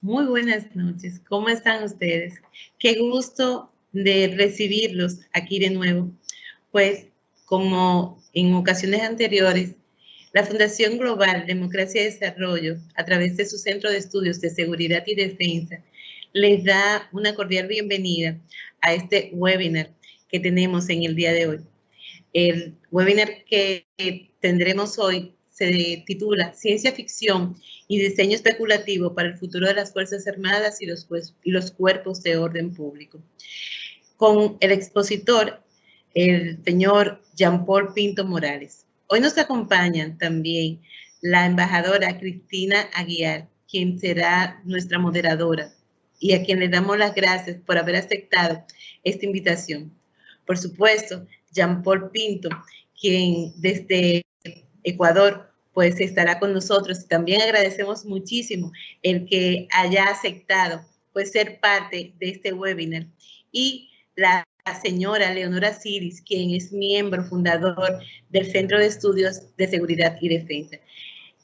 Muy buenas noches. ¿Cómo están ustedes? Qué gusto de recibirlos aquí de nuevo. Pues, como en ocasiones anteriores, la Fundación Global Democracia y Desarrollo, a través de su Centro de Estudios de Seguridad y Defensa, les da una cordial bienvenida a este webinar que tenemos en el día de hoy. El webinar que tendremos hoy se titula Ciencia Ficción y Diseño Especulativo para el Futuro de las Fuerzas Armadas y los Cuerpos de Orden Público. Con el expositor, el señor Jean-Paul Pinto Morales. Hoy nos acompañan también la embajadora Cristina Aguiar, quien será nuestra moderadora y a quien le damos las gracias por haber aceptado esta invitación. Por supuesto, Jean-Paul Pinto, quien desde Ecuador pues estará con nosotros. También agradecemos muchísimo el que haya aceptado pues ser parte de este webinar. Y la señora Leonora Siris, quien es miembro fundador del Centro de Estudios de Seguridad y Defensa.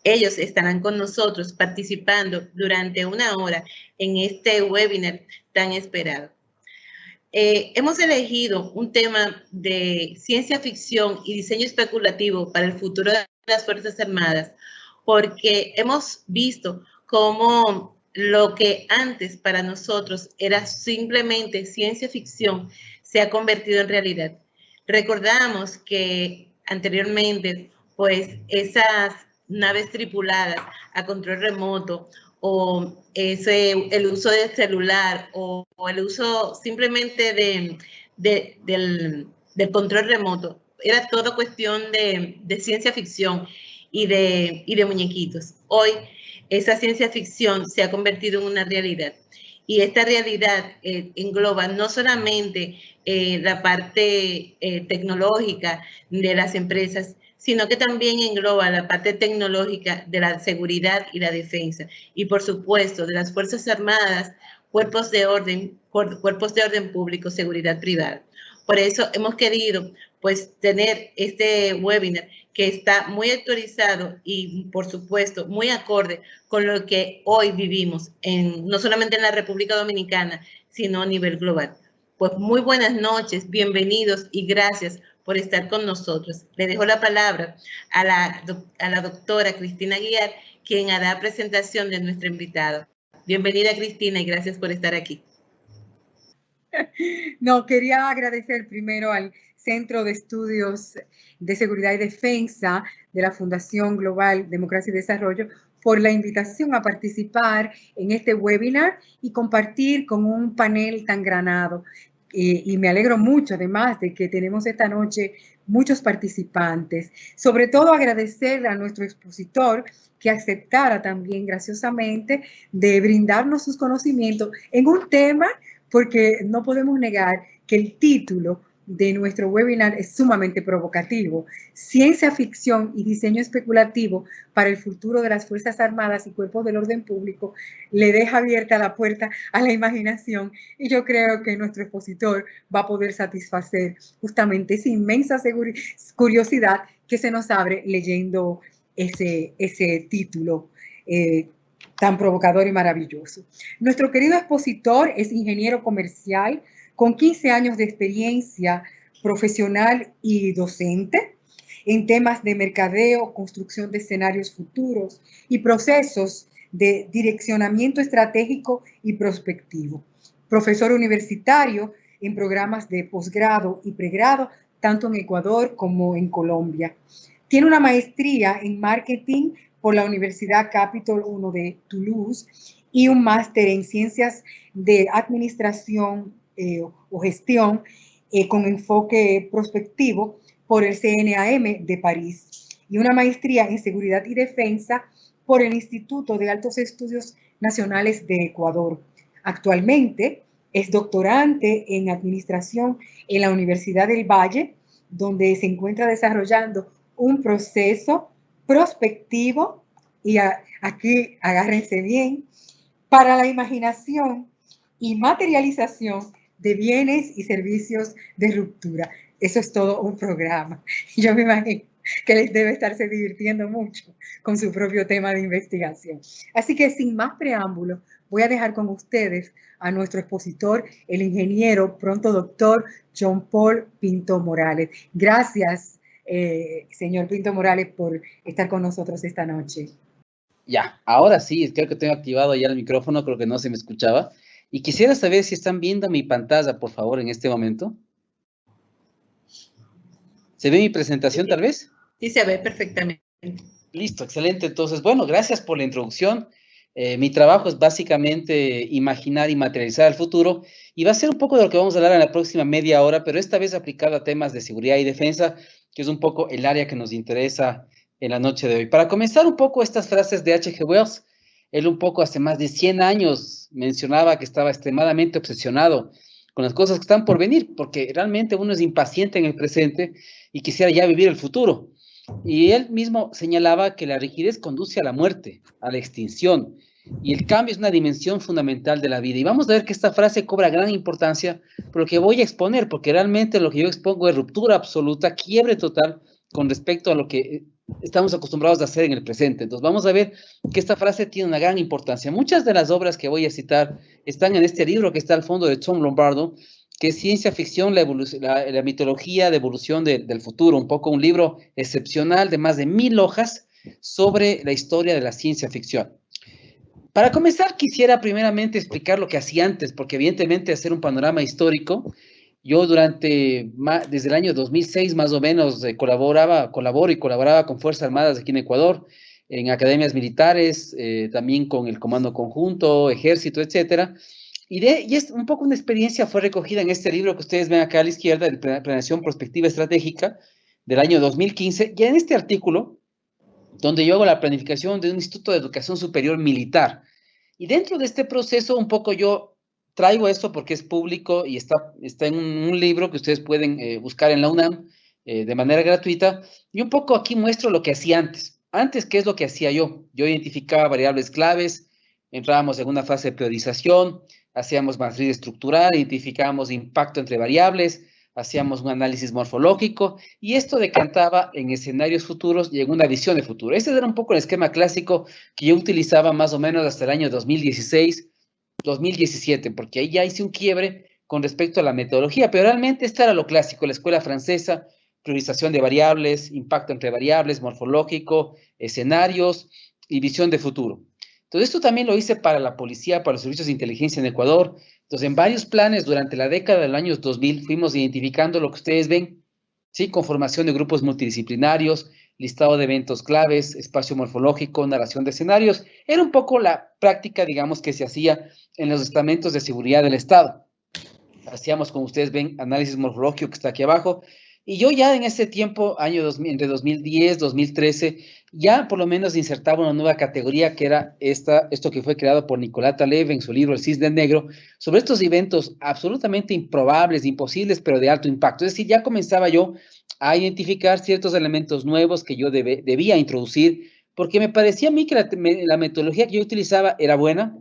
Ellos estarán con nosotros participando durante una hora en este webinar tan esperado. Hemos elegido un tema de ciencia ficción y diseño especulativo para el futuro de las Fuerzas Armadas, porque hemos visto cómo lo que antes para nosotros era simplemente ciencia ficción se ha convertido en realidad. Recordamos que anteriormente, pues esas naves tripuladas a control remoto o el uso del celular o el uso simplemente del control remoto. Era todo cuestión de ciencia ficción y de muñequitos. Hoy esa ciencia ficción se ha convertido en una realidad. Y esta realidad engloba no solamente la parte tecnológica de las empresas, sino que también engloba la parte tecnológica de la seguridad y la defensa. Y por supuesto, de las Fuerzas Armadas, cuerpos de orden público, seguridad privada. Por eso hemos querido pues tener este webinar que está muy actualizado y por supuesto muy acorde con lo que hoy vivimos, no solamente en la República Dominicana, sino a nivel global. Pues muy buenas noches, bienvenidos y gracias por estar con nosotros. Le dejo la palabra a la doctora Cristina Aguiar, quien hará presentación de nuestro invitado. Bienvenida, Cristina, y gracias por estar aquí. No, quería agradecer primero al Centro de Estudios de Seguridad y Defensa de la Fundación Global Democracia y Desarrollo por la invitación a participar en este webinar y compartir con un panel tan granado. Y me alegro mucho, además, de que tenemos esta noche muchos participantes. Sobre todo agradecer a nuestro expositor que aceptara también graciosamente de brindarnos sus conocimientos en un tema, porque no podemos negar que el título de nuestro webinar es sumamente provocativo. Ciencia ficción y diseño especulativo para el futuro de las Fuerzas Armadas y Cuerpos del Orden Público le deja abierta la puerta a la imaginación y yo creo que nuestro expositor va a poder satisfacer justamente esa inmensa curiosidad que se nos abre leyendo ese título tan provocador y maravilloso. Nuestro querido expositor es ingeniero comercial con 15 años de experiencia profesional y docente en temas de mercadeo, construcción de escenarios futuros y procesos de direccionamiento estratégico y prospectivo. Profesor universitario en programas de posgrado y pregrado, tanto en Ecuador como en Colombia. Tiene una maestría en marketing por la Universidad Capitol I de Toulouse y un máster en ciencias de administración o gestión con enfoque prospectivo por el CNAM de París y una maestría en seguridad y defensa por el Instituto de Altos Estudios Nacionales de Ecuador. Actualmente es doctorante en administración en la Universidad del Valle, donde se encuentra desarrollando un proceso prospectivo, y aquí agárrense bien, para la imaginación y materialización de bienes y servicios de ruptura. Eso es todo un programa. Yo me imagino que les debe estarse divirtiendo mucho con su propio tema de investigación. Así que sin más preámbulo, voy a dejar con ustedes a nuestro expositor, el ingeniero, pronto doctor, John Paul Pinto Morales. Gracias, señor Pinto Morales, por estar con nosotros esta noche. Ya, ahora sí, creo que tengo activado ya el micrófono, creo que no se me escuchaba. Y quisiera saber si están viendo mi pantalla, por favor, en este momento. ¿Se ve mi presentación, tal vez? Sí, se ve perfectamente. Listo, excelente. Entonces, bueno, gracias por la introducción. Mi trabajo es básicamente imaginar y materializar el futuro, y va a ser un poco de lo que vamos a hablar en la próxima media hora, pero esta vez aplicado a temas de seguridad y defensa, que es un poco el área que nos interesa en la noche de hoy. Para comenzar un poco estas frases de H.G. Wells, él un poco hace más de 100 años mencionaba que estaba extremadamente obsesionado con las cosas que están por venir, porque realmente uno es impaciente en el presente y quisiera ya vivir el futuro. Y él mismo señalaba que la rigidez conduce a la muerte, a la extinción, y el cambio es una dimensión fundamental de la vida. Y vamos a ver que esta frase cobra gran importancia por lo que voy a exponer, porque realmente lo que yo expongo es ruptura absoluta, quiebre total con respecto a lo que estamos acostumbrados a hacer en el presente. Entonces vamos a ver que esta frase tiene una gran importancia. Muchas de las obras que voy a citar están en este libro que está al fondo de Tom Lombardo, que es Ciencia Ficción, la mitología de evolución del futuro, un poco un libro excepcional de más de 1000 hojas sobre la historia de la ciencia ficción. Para comenzar, quisiera primeramente explicar lo que hacía antes, porque evidentemente hacer un panorama histórico, yo desde el año 2006 más o menos colaboro y colaboraba con Fuerzas Armadas aquí en Ecuador, en academias militares, también con el Comando Conjunto, Ejército, etcétera. Y es un poco una experiencia, fue recogida en este libro que ustedes ven acá a la izquierda, de Planeación Prospectiva Estratégica, del año 2015, y en este artículo, donde yo hago la planificación de un Instituto de Educación Superior Militar. Y dentro de este proceso, un poco yo traigo esto porque es público y está en un libro que ustedes pueden buscar en la UNAM de manera gratuita, y un poco aquí muestro lo que hacía antes. Antes, ¿qué es lo que hacía yo? Yo identificaba variables claves, entrábamos en una fase de priorización, hacíamos matriz estructural, identificábamos impacto entre variables, hacíamos un análisis morfológico, y esto decantaba en escenarios futuros y en una visión de futuro. Ese era un poco el esquema clásico que yo utilizaba más o menos hasta el año 2016, 2017, porque ahí ya hice un quiebre con respecto a la metodología, pero realmente esta era lo clásico, la escuela francesa, priorización de variables, impacto entre variables, morfológico, escenarios y visión de futuro. Entonces, esto también lo hice para la policía, para los servicios de inteligencia en Ecuador. Entonces, en varios planes durante la década de los años 2000 fuimos identificando lo que ustedes ven, ¿sí? Conformación de grupos multidisciplinarios, listado de eventos claves, espacio morfológico, narración de escenarios. Era un poco la práctica, digamos, que se hacía en los estamentos de seguridad del Estado. Hacíamos, como ustedes ven, análisis morfológico que está aquí abajo. Y yo ya en ese tiempo, entre 2010, 2013, ya por lo menos insertaba una nueva categoría que era esto que fue creado por Nicolás Taleb en su libro El Cisne Negro, sobre estos eventos absolutamente improbables, imposibles, pero de alto impacto. Es decir, ya comenzaba yo a identificar ciertos elementos nuevos que yo debía introducir, porque me parecía a mí que la metodología que yo utilizaba era buena,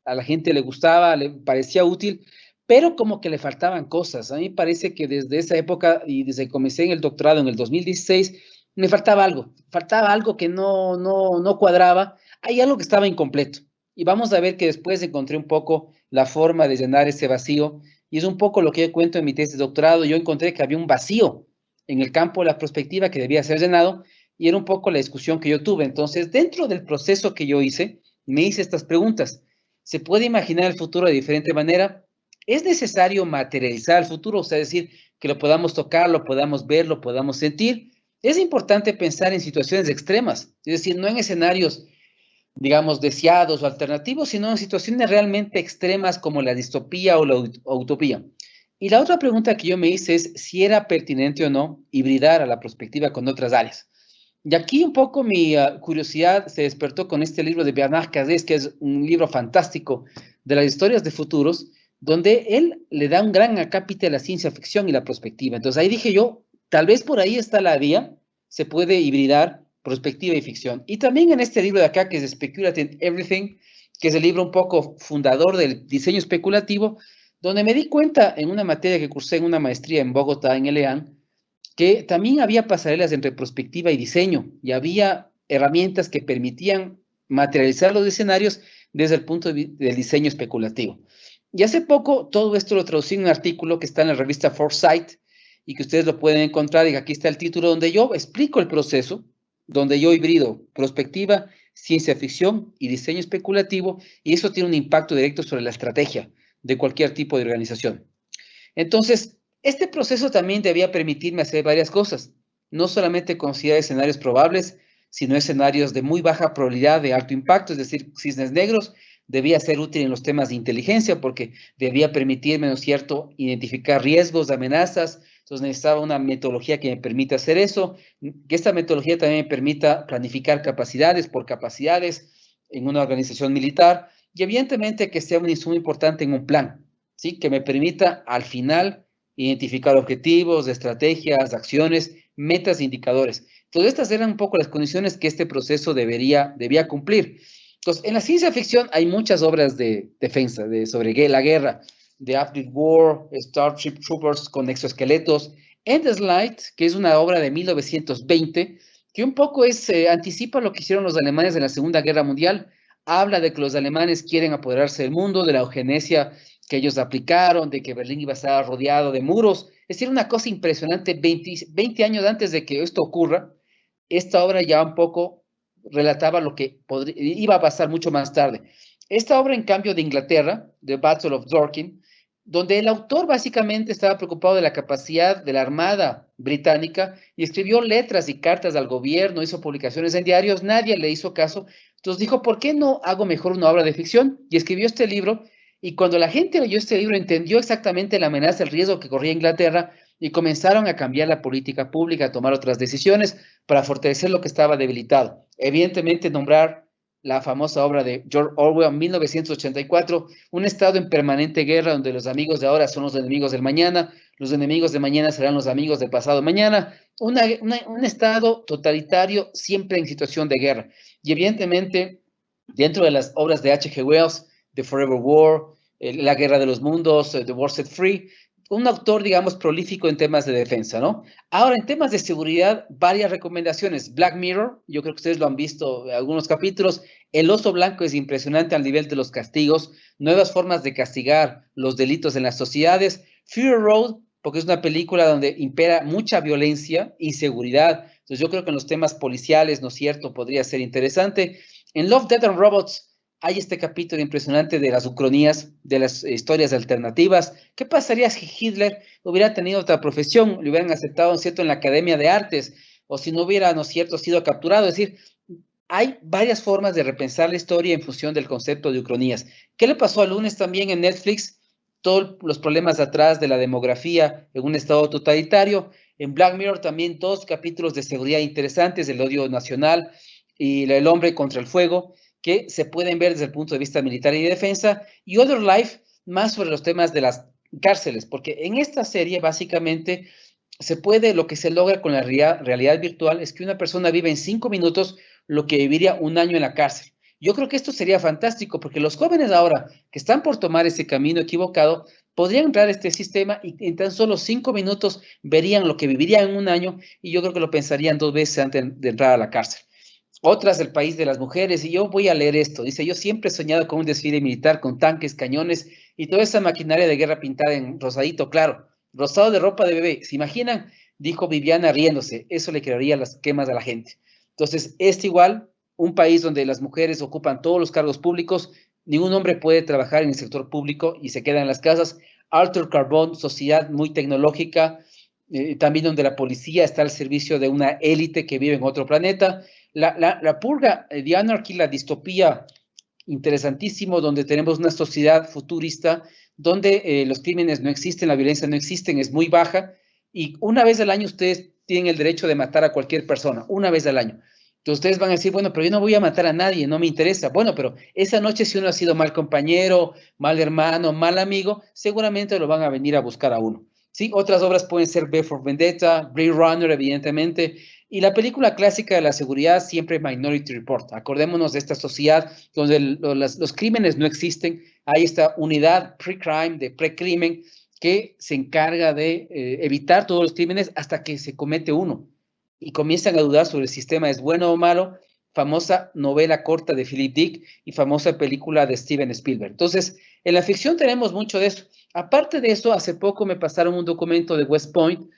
a la gente le gustaba, le parecía útil, pero como que le faltaban cosas. A mí parece que desde esa época y desde que comencé en el doctorado en el 2016, me faltaba algo que no cuadraba, hay algo que estaba incompleto. Y vamos a ver que después encontré un poco la forma de llenar ese vacío, y es un poco lo que yo cuento en mi tesis de doctorado. Yo encontré que había un vacío en el campo de la prospectiva que debía ser llenado, y era un poco la discusión que yo tuve. Entonces, dentro del proceso que yo hice, me hice estas preguntas. ¿Se puede imaginar el futuro de diferente manera? ¿Es necesario materializar el futuro? O sea, decir, que lo podamos tocar, lo podamos ver, lo podamos sentir. Es importante pensar en situaciones extremas, es decir, no en escenarios, digamos, deseados o alternativos, sino en situaciones realmente extremas como la distopía o la utopía. Y la otra pregunta que yo me hice es si era pertinente o no hibridar a la prospectiva con otras áreas. Y aquí un poco mi curiosidad se despertó con este libro de Bernard Cazeneuve, que es un libro fantástico de las historias de futuros, donde él le da un gran acápite a la ciencia ficción y la prospectiva. Entonces ahí dije yo, tal vez por ahí está la vía, se puede hibridar prospectiva y ficción. Y también en este libro de acá, que es Speculative Everything, que es el libro un poco fundador del diseño especulativo, donde me di cuenta en una materia que cursé en una maestría en Bogotá, en el EAN, que también había pasarelas entre prospectiva y diseño, y había herramientas que permitían materializar los escenarios desde el punto del diseño especulativo. Y hace poco todo esto lo traducí en un artículo que está en la revista Foresight y que ustedes lo pueden encontrar, y aquí está el título donde yo explico el proceso, donde yo hibrido prospectiva, ciencia ficción y diseño especulativo, y eso tiene un impacto directo sobre la estrategia de cualquier tipo de organización. Entonces, este proceso también debía permitirme hacer varias cosas, no solamente considerar escenarios probables, sino escenarios de muy baja probabilidad de alto impacto, es decir, cisnes negros. Debía ser útil en los temas de inteligencia porque debía permitirme, ¿no es cierto?, identificar riesgos, amenazas. Entonces necesitaba una metodología que me permita hacer eso, que esta metodología también me permita planificar capacidades por capacidades en una organización militar, y evidentemente que sea un insumo importante en un plan, ¿sí?, que me permita al final identificar objetivos, estrategias, acciones, metas e indicadores. Entonces estas eran un poco las condiciones que este proceso debía cumplir. Entonces, en la ciencia ficción hay muchas obras de defensa, sobre la guerra, de After War, Starship Troopers con exoesqueletos, Endless Light, que es una obra de 1920, que un poco anticipa lo que hicieron los alemanes en la Segunda Guerra Mundial. Habla de que los alemanes quieren apoderarse del mundo, de la eugenesia que ellos aplicaron, de que Berlín iba a estar rodeado de muros. Es decir, una cosa impresionante. 20 años antes de que esto ocurra, esta obra ya un poco relataba lo que iba a pasar mucho más tarde. Esta obra, en cambio, de Inglaterra, The Battle of Dorking, donde el autor básicamente estaba preocupado de la capacidad de la Armada británica y escribió letras y cartas al gobierno, hizo publicaciones en diarios, nadie le hizo caso. Entonces dijo, ¿por qué no hago mejor una obra de ficción? Y escribió este libro, y cuando la gente leyó este libro entendió exactamente la amenaza, el riesgo que corría Inglaterra, y comenzaron a cambiar la política pública, a tomar otras decisiones para fortalecer lo que estaba debilitado. Evidentemente, nombrar la famosa obra de George Orwell, 1984, un estado en permanente guerra donde los amigos de ahora son los enemigos del mañana, los enemigos de mañana serán los amigos del pasado mañana, un estado totalitario siempre en situación de guerra. Y evidentemente, dentro de las obras de H.G. Wells, The Forever War, La Guerra de los Mundos, The War Set Free, un autor, digamos, prolífico en temas de defensa, ¿no? Ahora, en temas de seguridad, varias recomendaciones. Black Mirror, yo creo que ustedes lo han visto en algunos capítulos. El oso blanco es impresionante al nivel de los castigos, nuevas formas de castigar los delitos en las sociedades. Fury Road, porque es una película donde impera mucha violencia, inseguridad. Entonces, yo creo que en los temas policiales, ¿no es cierto?, podría ser interesante. En Love, Death and Robots, hay este capítulo impresionante de las ucronías, de las historias alternativas. ¿Qué pasaría si Hitler hubiera tenido otra profesión, le hubieran aceptado, ¿no es cierto?, en la Academia de Artes, o si no hubiera, ¿no es cierto?, sido capturado? Es decir, hay varias formas de repensar la historia en función del concepto de ucronías. ¿Qué le pasó al lunes también en Netflix? Todos los problemas atrás de la demografía en un estado totalitario. En Black Mirror también 2 capítulos de seguridad interesantes, el odio nacional y el hombre contra el fuego, que se pueden ver desde el punto de vista militar y de defensa, y Other Life, más sobre los temas de las cárceles, porque en esta serie básicamente lo que se logra con la realidad virtual es que una persona vive en 5 minutos lo que viviría un año en la cárcel. Yo creo que esto sería fantástico, porque los jóvenes ahora que están por tomar ese camino equivocado, podrían entrar a este sistema y en tan solo 5 minutos verían lo que vivirían en un año, y yo creo que lo pensarían 2 veces antes de entrar a la cárcel. Otras, El País de las Mujeres, y yo voy a leer esto. Dice, yo siempre he soñado con un desfile militar con tanques, cañones y toda esa maquinaria de guerra pintada en rosadito, claro, rosado de ropa de bebé. ¿Se imaginan? Dijo Viviana riéndose. Eso le crearía las quemas a la gente. Entonces, igual, un país donde las mujeres ocupan todos los cargos públicos, ningún hombre puede trabajar en el sector público y se queda en las casas. Altered Carbon, sociedad muy tecnológica, también donde la policía está al servicio de una élite que vive en otro planeta. La purga, The Anarchy, la distopía, interesantísimo, donde tenemos una sociedad futurista, donde los crímenes no existen, la violencia no existe, es muy baja, y una vez al año ustedes tienen el derecho de matar a cualquier persona, una vez al año. Entonces ustedes van a decir, bueno, pero yo no voy a matar a nadie, no me interesa. Bueno, pero esa noche si uno ha sido mal compañero, mal hermano, mal amigo, seguramente lo van a venir a buscar a uno. ¿Sí? Otras obras pueden ser V for Vendetta, Blade Runner, evidentemente, y la película clásica de la seguridad, siempre Minority Report. Acordémonos de esta sociedad donde los crímenes no existen. Hay esta unidad pre-crime, de precrimen, que se encarga de evitar todos los crímenes hasta que se comete uno. Y comienzan a dudar sobre el sistema es bueno o malo. Famosa novela corta de Philip Dick y famosa película de Steven Spielberg. Entonces, en la ficción tenemos mucho de eso. Aparte de eso, hace poco me pasaron un documento de West Point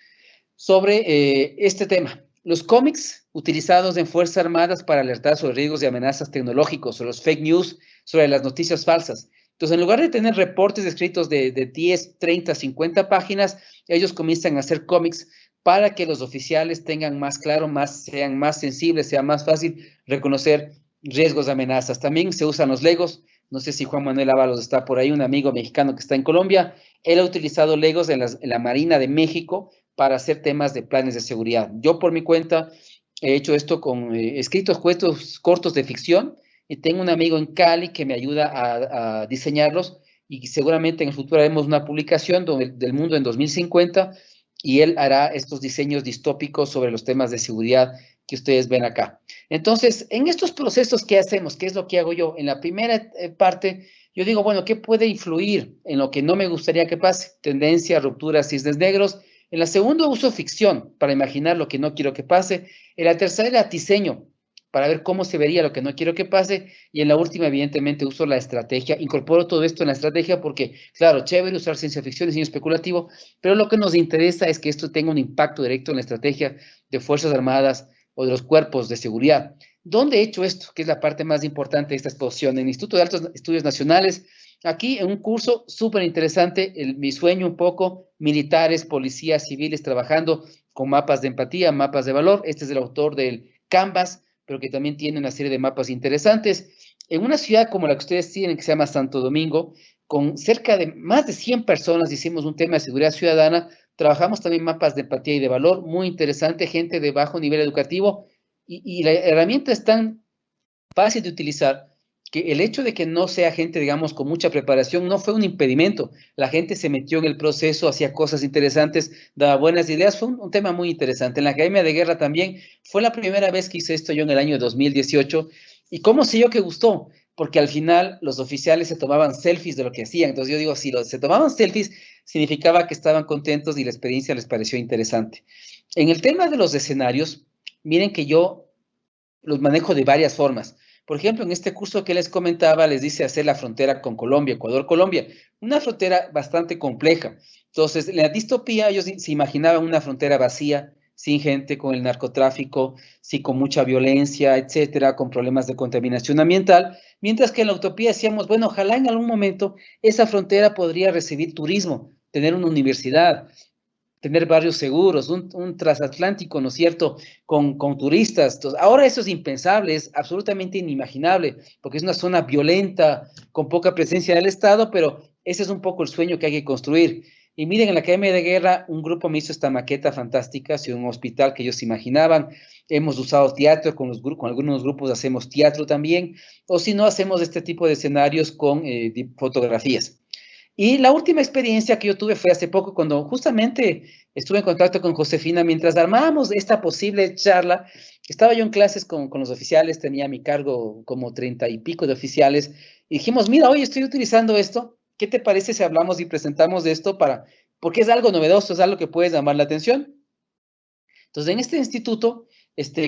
sobre este tema. Los cómics utilizados en Fuerzas Armadas para alertar sobre riesgos y amenazas tecnológicos, sobre los fake news, sobre las noticias falsas. Entonces, en lugar de tener reportes escritos de 10, 30, 50 páginas, ellos comienzan a hacer cómics para que los oficiales tengan más claro, sean más sensibles, sea más fácil reconocer riesgos de amenazas. También se usan los Legos. No sé si Juan Manuel Ábalos está por ahí, un amigo mexicano que está en Colombia. Él ha utilizado Legos en la Marina de México para hacer temas de planes de seguridad. Yo por mi cuenta he hecho esto con escritos cortos de ficción y tengo un amigo en Cali que me ayuda a diseñarlos y seguramente en el futuro haremos una publicación del mundo en 2050 y él hará estos diseños distópicos sobre los temas de seguridad que ustedes ven acá. Entonces, en estos procesos que hacemos, ¿qué es lo que hago yo? En la primera parte, yo digo, bueno, ¿qué puede influir en lo que no me gustaría que pase? Tendencia, rupturas, cisnes negros. En la segunda uso ficción para imaginar lo que no quiero que pase. En la tercera diseño para ver cómo se vería lo que no quiero que pase. Y en la última, evidentemente, uso la estrategia. Incorporo todo esto en la estrategia porque, claro, chévere usar ciencia ficción, diseño especulativo, pero lo que nos interesa es que esto tenga un impacto directo en la estrategia de Fuerzas Armadas o de los cuerpos de seguridad. ¿Dónde he hecho esto? Que es la parte más importante de esta exposición. En el Instituto de Altos Estudios Nacionales, aquí en un curso súper interesante, mi sueño un poco, militares, policías, civiles trabajando con mapas de empatía, mapas de valor. Este es el autor del Canvas, pero que también tiene una serie de mapas interesantes. En una ciudad como la que ustedes tienen, que se llama Santo Domingo, con cerca de más de 100 personas, hicimos un tema de seguridad ciudadana, trabajamos también mapas de empatía y de valor, muy interesante, gente de bajo nivel educativo, y la herramienta es tan fácil de utilizar que el hecho de que no sea gente, digamos, con mucha preparación, no fue un impedimento. La gente se metió en el proceso, hacía cosas interesantes, daba buenas ideas. Fue un tema muy interesante. En la Academia de Guerra también fue la primera vez que hice esto yo en el año 2018. ¿Y cómo sé yo que gustó? Porque al final los oficiales se tomaban selfies de lo que hacían. Entonces yo digo, si se tomaban selfies, significaba que estaban contentos y la experiencia les pareció interesante. En el tema de los escenarios, miren que yo los manejo de varias formas. Por ejemplo, en este curso que les comentaba, les dice hacer la frontera con Colombia, Ecuador-Colombia, una frontera bastante compleja. Entonces, en la distopía, ellos se imaginaban una frontera vacía, sin gente, con el narcotráfico, sí, con mucha violencia, etcétera, con problemas de contaminación ambiental, mientras que en la utopía decíamos, bueno, ojalá en algún momento esa frontera podría recibir turismo, tener una universidad, tener barrios seguros, un transatlántico, ¿no es cierto?, con turistas. Entonces, ahora eso es impensable, es absolutamente inimaginable, porque es una zona violenta, con poca presencia del Estado, pero ese es un poco el sueño que hay que construir. Y miren, en la Academia de Guerra, un grupo me hizo esta maqueta fantástica, hacia un hospital que ellos imaginaban. Hemos usado teatro, con algunos grupos hacemos teatro también, o si no, hacemos este tipo de escenarios con fotografías. Y la última experiencia que yo tuve fue hace poco, cuando justamente estuve en contacto con Josefina, mientras armábamos esta posible charla. Estaba yo en clases con los oficiales, tenía a mi cargo como 30 y pico de oficiales, y dijimos, mira, hoy estoy utilizando esto, ¿qué te parece si hablamos y presentamos de esto porque es algo novedoso, es algo que puede llamar la atención? Entonces, en este instituto,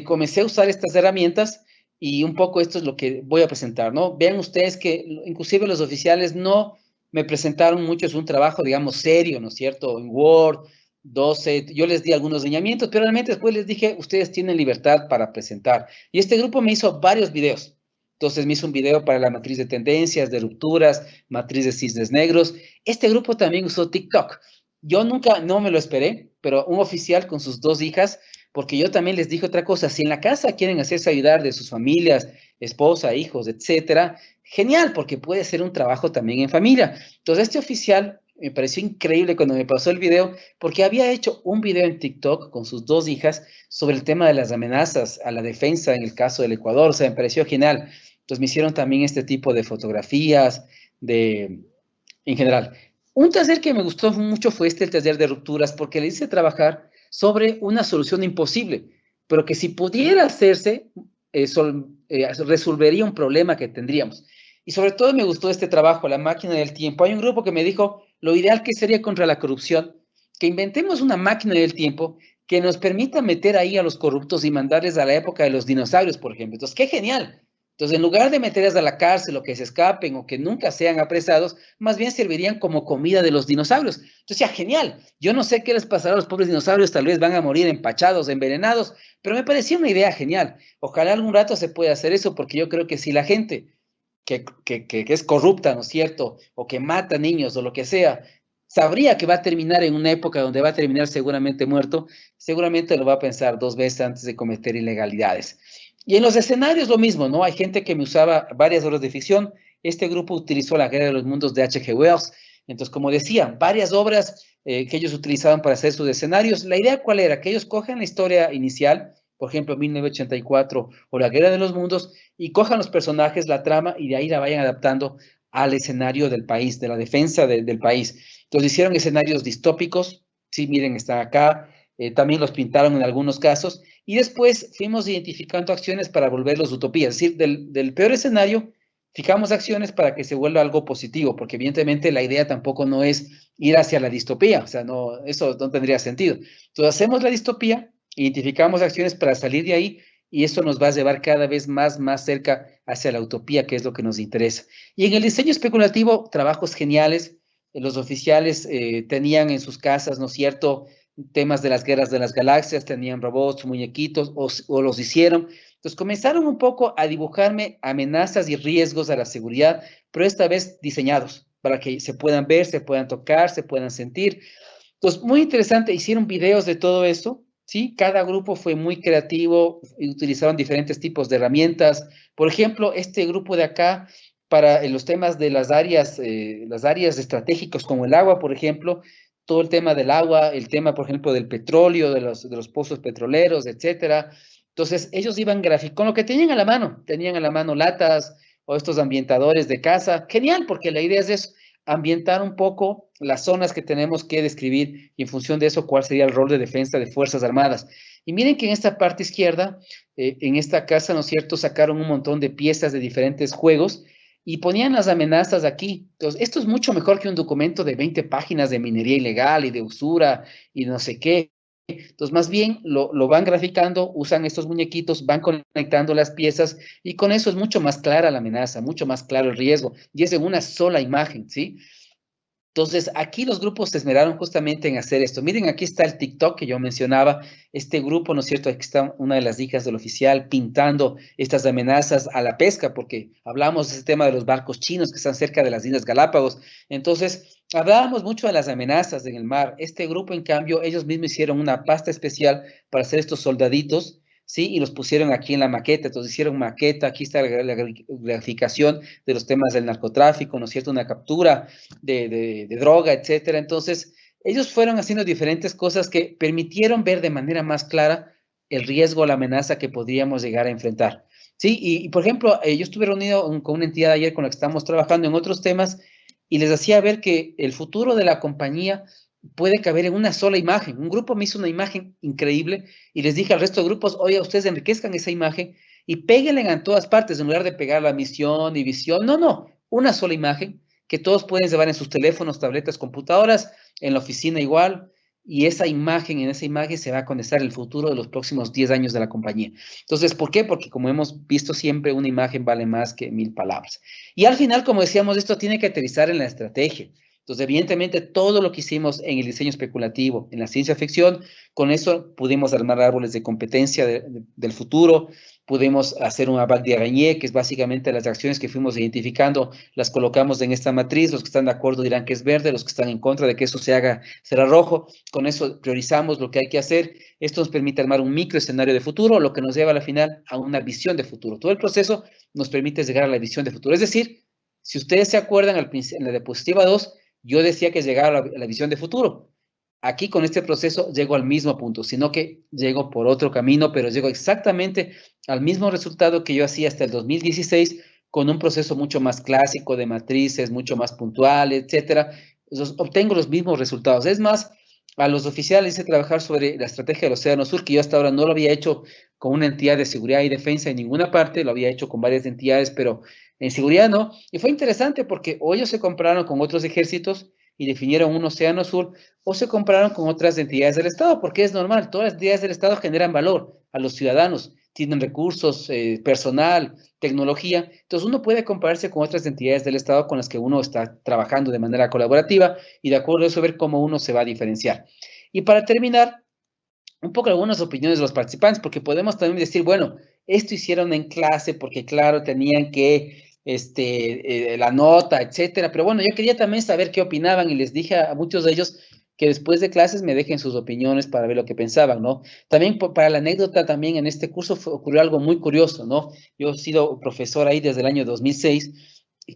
comencé a usar estas herramientas y un poco esto es lo que voy a presentar, ¿no? Vean ustedes que inclusive los oficiales no me presentaron mucho, es un trabajo, digamos, serio, ¿no es cierto? En Word, 12, yo les di algunos lineamientos, pero realmente después les dije, ustedes tienen libertad para presentar. Y este grupo me hizo varios videos. Entonces me hizo un video para la matriz de tendencias, de rupturas, matriz de cisnes negros. Este grupo también usó TikTok. Yo nunca, no me lo esperé, pero un oficial con sus 2 hijas, porque yo también les dije otra cosa, si en la casa quieren hacerse ayudar de sus familias, esposa, hijos, etcétera, genial, porque puede ser un trabajo también en familia. Entonces, este oficial me pareció increíble cuando me pasó el video, porque había hecho un video en TikTok con sus 2 hijas sobre el tema de las amenazas a la defensa en el caso del Ecuador. O sea, me pareció genial. Entonces, me hicieron también este tipo de fotografías, en general. Un taller que me gustó mucho fue el taller de rupturas, porque le hice trabajar sobre una solución imposible, pero que si pudiera hacerse, resolvería un problema que tendríamos. Y sobre todo me gustó este trabajo, la máquina del tiempo. Hay un grupo que me dijo, lo ideal que sería contra la corrupción, que inventemos una máquina del tiempo que nos permita meter ahí a los corruptos y mandarles a la época de los dinosaurios, por ejemplo. Entonces, ¡qué genial! Entonces, en lugar de meterles a la cárcel o que se escapen o que nunca sean apresados, más bien servirían como comida de los dinosaurios. Entonces, ya, genial. Yo no sé qué les pasará a los pobres dinosaurios, tal vez van a morir empachados, envenenados, pero me parecía una idea genial. Ojalá algún rato se pueda hacer eso, porque yo creo que si la gente que es corrupta, ¿no es cierto? O que mata niños o lo que sea, sabría que va a terminar en una época donde va a terminar seguramente muerto, seguramente lo va a pensar 2 veces antes de cometer ilegalidades. Y en los escenarios lo mismo, ¿no? Hay gente que me usaba varias obras de ficción. Este grupo utilizó La Guerra de los Mundos de H.G. Wells. Entonces, como decía, varias obras que ellos utilizaban para hacer sus escenarios. La idea, ¿cuál era? Que ellos cogen la historia inicial, por ejemplo, 1984 o La Guerra de los Mundos, y cojan los personajes, la trama, y de ahí la vayan adaptando al escenario del país, de la defensa del país. Entonces hicieron escenarios distópicos, sí, miren, están acá, también los pintaron en algunos casos, y después fuimos identificando acciones para volverlos utopías, es decir, del peor escenario, fijamos acciones para que se vuelva algo positivo, porque evidentemente la idea tampoco no es ir hacia la distopía, o sea, no, eso no tendría sentido. Entonces hacemos la distopía, identificamos acciones para salir de ahí, y esto nos va a llevar cada vez más cerca hacia la utopía, que es lo que nos interesa. Y en el diseño especulativo, trabajos geniales. Los oficiales tenían en sus casas, ¿no es cierto?, temas de las guerras de las galaxias, tenían robots, muñequitos, o los hicieron. Entonces comenzaron un poco a dibujarme amenazas y riesgos a la seguridad, pero esta vez diseñados para que se puedan ver, se puedan tocar, se puedan sentir. Entonces, muy interesante, hicieron videos de todo eso, ¿sí? Cada grupo fue muy creativo, utilizaron diferentes tipos de herramientas. Por ejemplo, este grupo de acá, para los temas de las áreas estratégicas como el agua, por ejemplo, todo el tema del agua, el tema, por ejemplo, del petróleo, de los pozos petroleros, etcétera. Entonces, ellos iban con lo que tenían a la mano latas o estos ambientadores de casa. Genial, porque la idea es eso, ambientar un poco las zonas que tenemos que describir y en función de eso cuál sería el rol de defensa de Fuerzas Armadas. Y miren que en esta parte izquierda, en esta casa, ¿no es cierto?, sacaron un montón de piezas de diferentes juegos y ponían las amenazas aquí. Entonces, esto es mucho mejor que un documento de 20 páginas de minería ilegal y de usura y no sé qué. Entonces, más bien lo van graficando, usan estos muñequitos, van conectando las piezas y con eso es mucho más clara la amenaza, mucho más claro el riesgo y es en una sola imagen, ¿sí? Entonces, aquí los grupos se esmeraron justamente en hacer esto. Miren, aquí está el TikTok que yo mencionaba, este grupo, ¿no es cierto? Aquí está una de las hijas del oficial pintando estas amenazas a la pesca, porque hablamos de ese tema de los barcos chinos que están cerca de las Islas Galápagos. Entonces, hablábamos mucho de las amenazas en el mar. Este grupo, en cambio, ellos mismos hicieron una pasta especial para hacer estos soldaditos, ¿sí? Y los pusieron aquí en la maqueta. Entonces, hicieron maqueta, aquí está la graficación de los temas del narcotráfico, ¿no es cierto? Una captura de droga, etcétera. Entonces, ellos fueron haciendo diferentes cosas que permitieron ver de manera más clara el riesgo o la amenaza que podríamos llegar a enfrentar. Sí, y por ejemplo, yo estuve reunido con una entidad ayer con la que estamos trabajando en otros temas y les hacía ver que el futuro de la compañía puede caber en una sola imagen. Un grupo me hizo una imagen increíble y les dije al resto de grupos, oye, ustedes enriquezcan esa imagen y péguenla en todas partes, en lugar de pegar la misión y visión. No, una sola imagen que todos pueden llevar en sus teléfonos, tabletas, computadoras, en la oficina igual, y en esa imagen se va a condensar el futuro de los próximos 10 años de la compañía. Entonces, ¿por qué? Porque como hemos visto siempre, una imagen vale más que 1000 palabras. Y al final, como decíamos, esto tiene que aterrizar en la estrategia. Entonces, evidentemente, todo lo que hicimos en el diseño especulativo, en la ciencia ficción, con eso pudimos armar árboles de competencia del futuro, pudimos hacer una back de arañé, que es básicamente las acciones que fuimos identificando, las colocamos en esta matriz, los que están de acuerdo dirán que es verde, los que están en contra de que eso se haga será rojo, con eso priorizamos lo que hay que hacer, esto nos permite armar un micro escenario de futuro, lo que nos lleva a la final a una visión de futuro. Todo el proceso nos permite llegar a la visión de futuro, es decir, si ustedes se acuerdan en la diapositiva 2, yo decía que llegaba a la visión de futuro. Aquí con este proceso llego al mismo punto, sino que llego por otro camino, pero llego exactamente al mismo resultado que yo hacía hasta el 2016 con un proceso mucho más clásico de matrices, mucho más puntual, etcétera. Entonces, obtengo los mismos resultados. Es más, a los oficiales hice trabajar sobre la estrategia del Océano Sur, que yo hasta ahora no lo había hecho con una entidad de seguridad y defensa en ninguna parte, lo había hecho con varias entidades, pero en seguridad no. Y fue interesante porque o ellos se compararon con otros ejércitos y definieron un océano azul, o se compararon con otras entidades del Estado, porque es normal, todas las entidades del Estado generan valor a los ciudadanos, tienen recursos, personal, tecnología, entonces uno puede compararse con otras entidades del Estado con las que uno está trabajando de manera colaborativa y de acuerdo a eso ver cómo uno se va a diferenciar. Y para terminar, un poco algunas opiniones de los participantes, porque podemos también decir, bueno, esto hicieron en clase porque, claro, tenían que, la nota, etcétera, pero bueno, yo quería también saber qué opinaban y les dije a muchos de ellos que después de clases me dejen sus opiniones para ver lo que pensaban, ¿no? También para la anécdota, también en este curso ocurrió algo muy curioso, ¿no? Yo he sido profesor ahí desde el año 2006,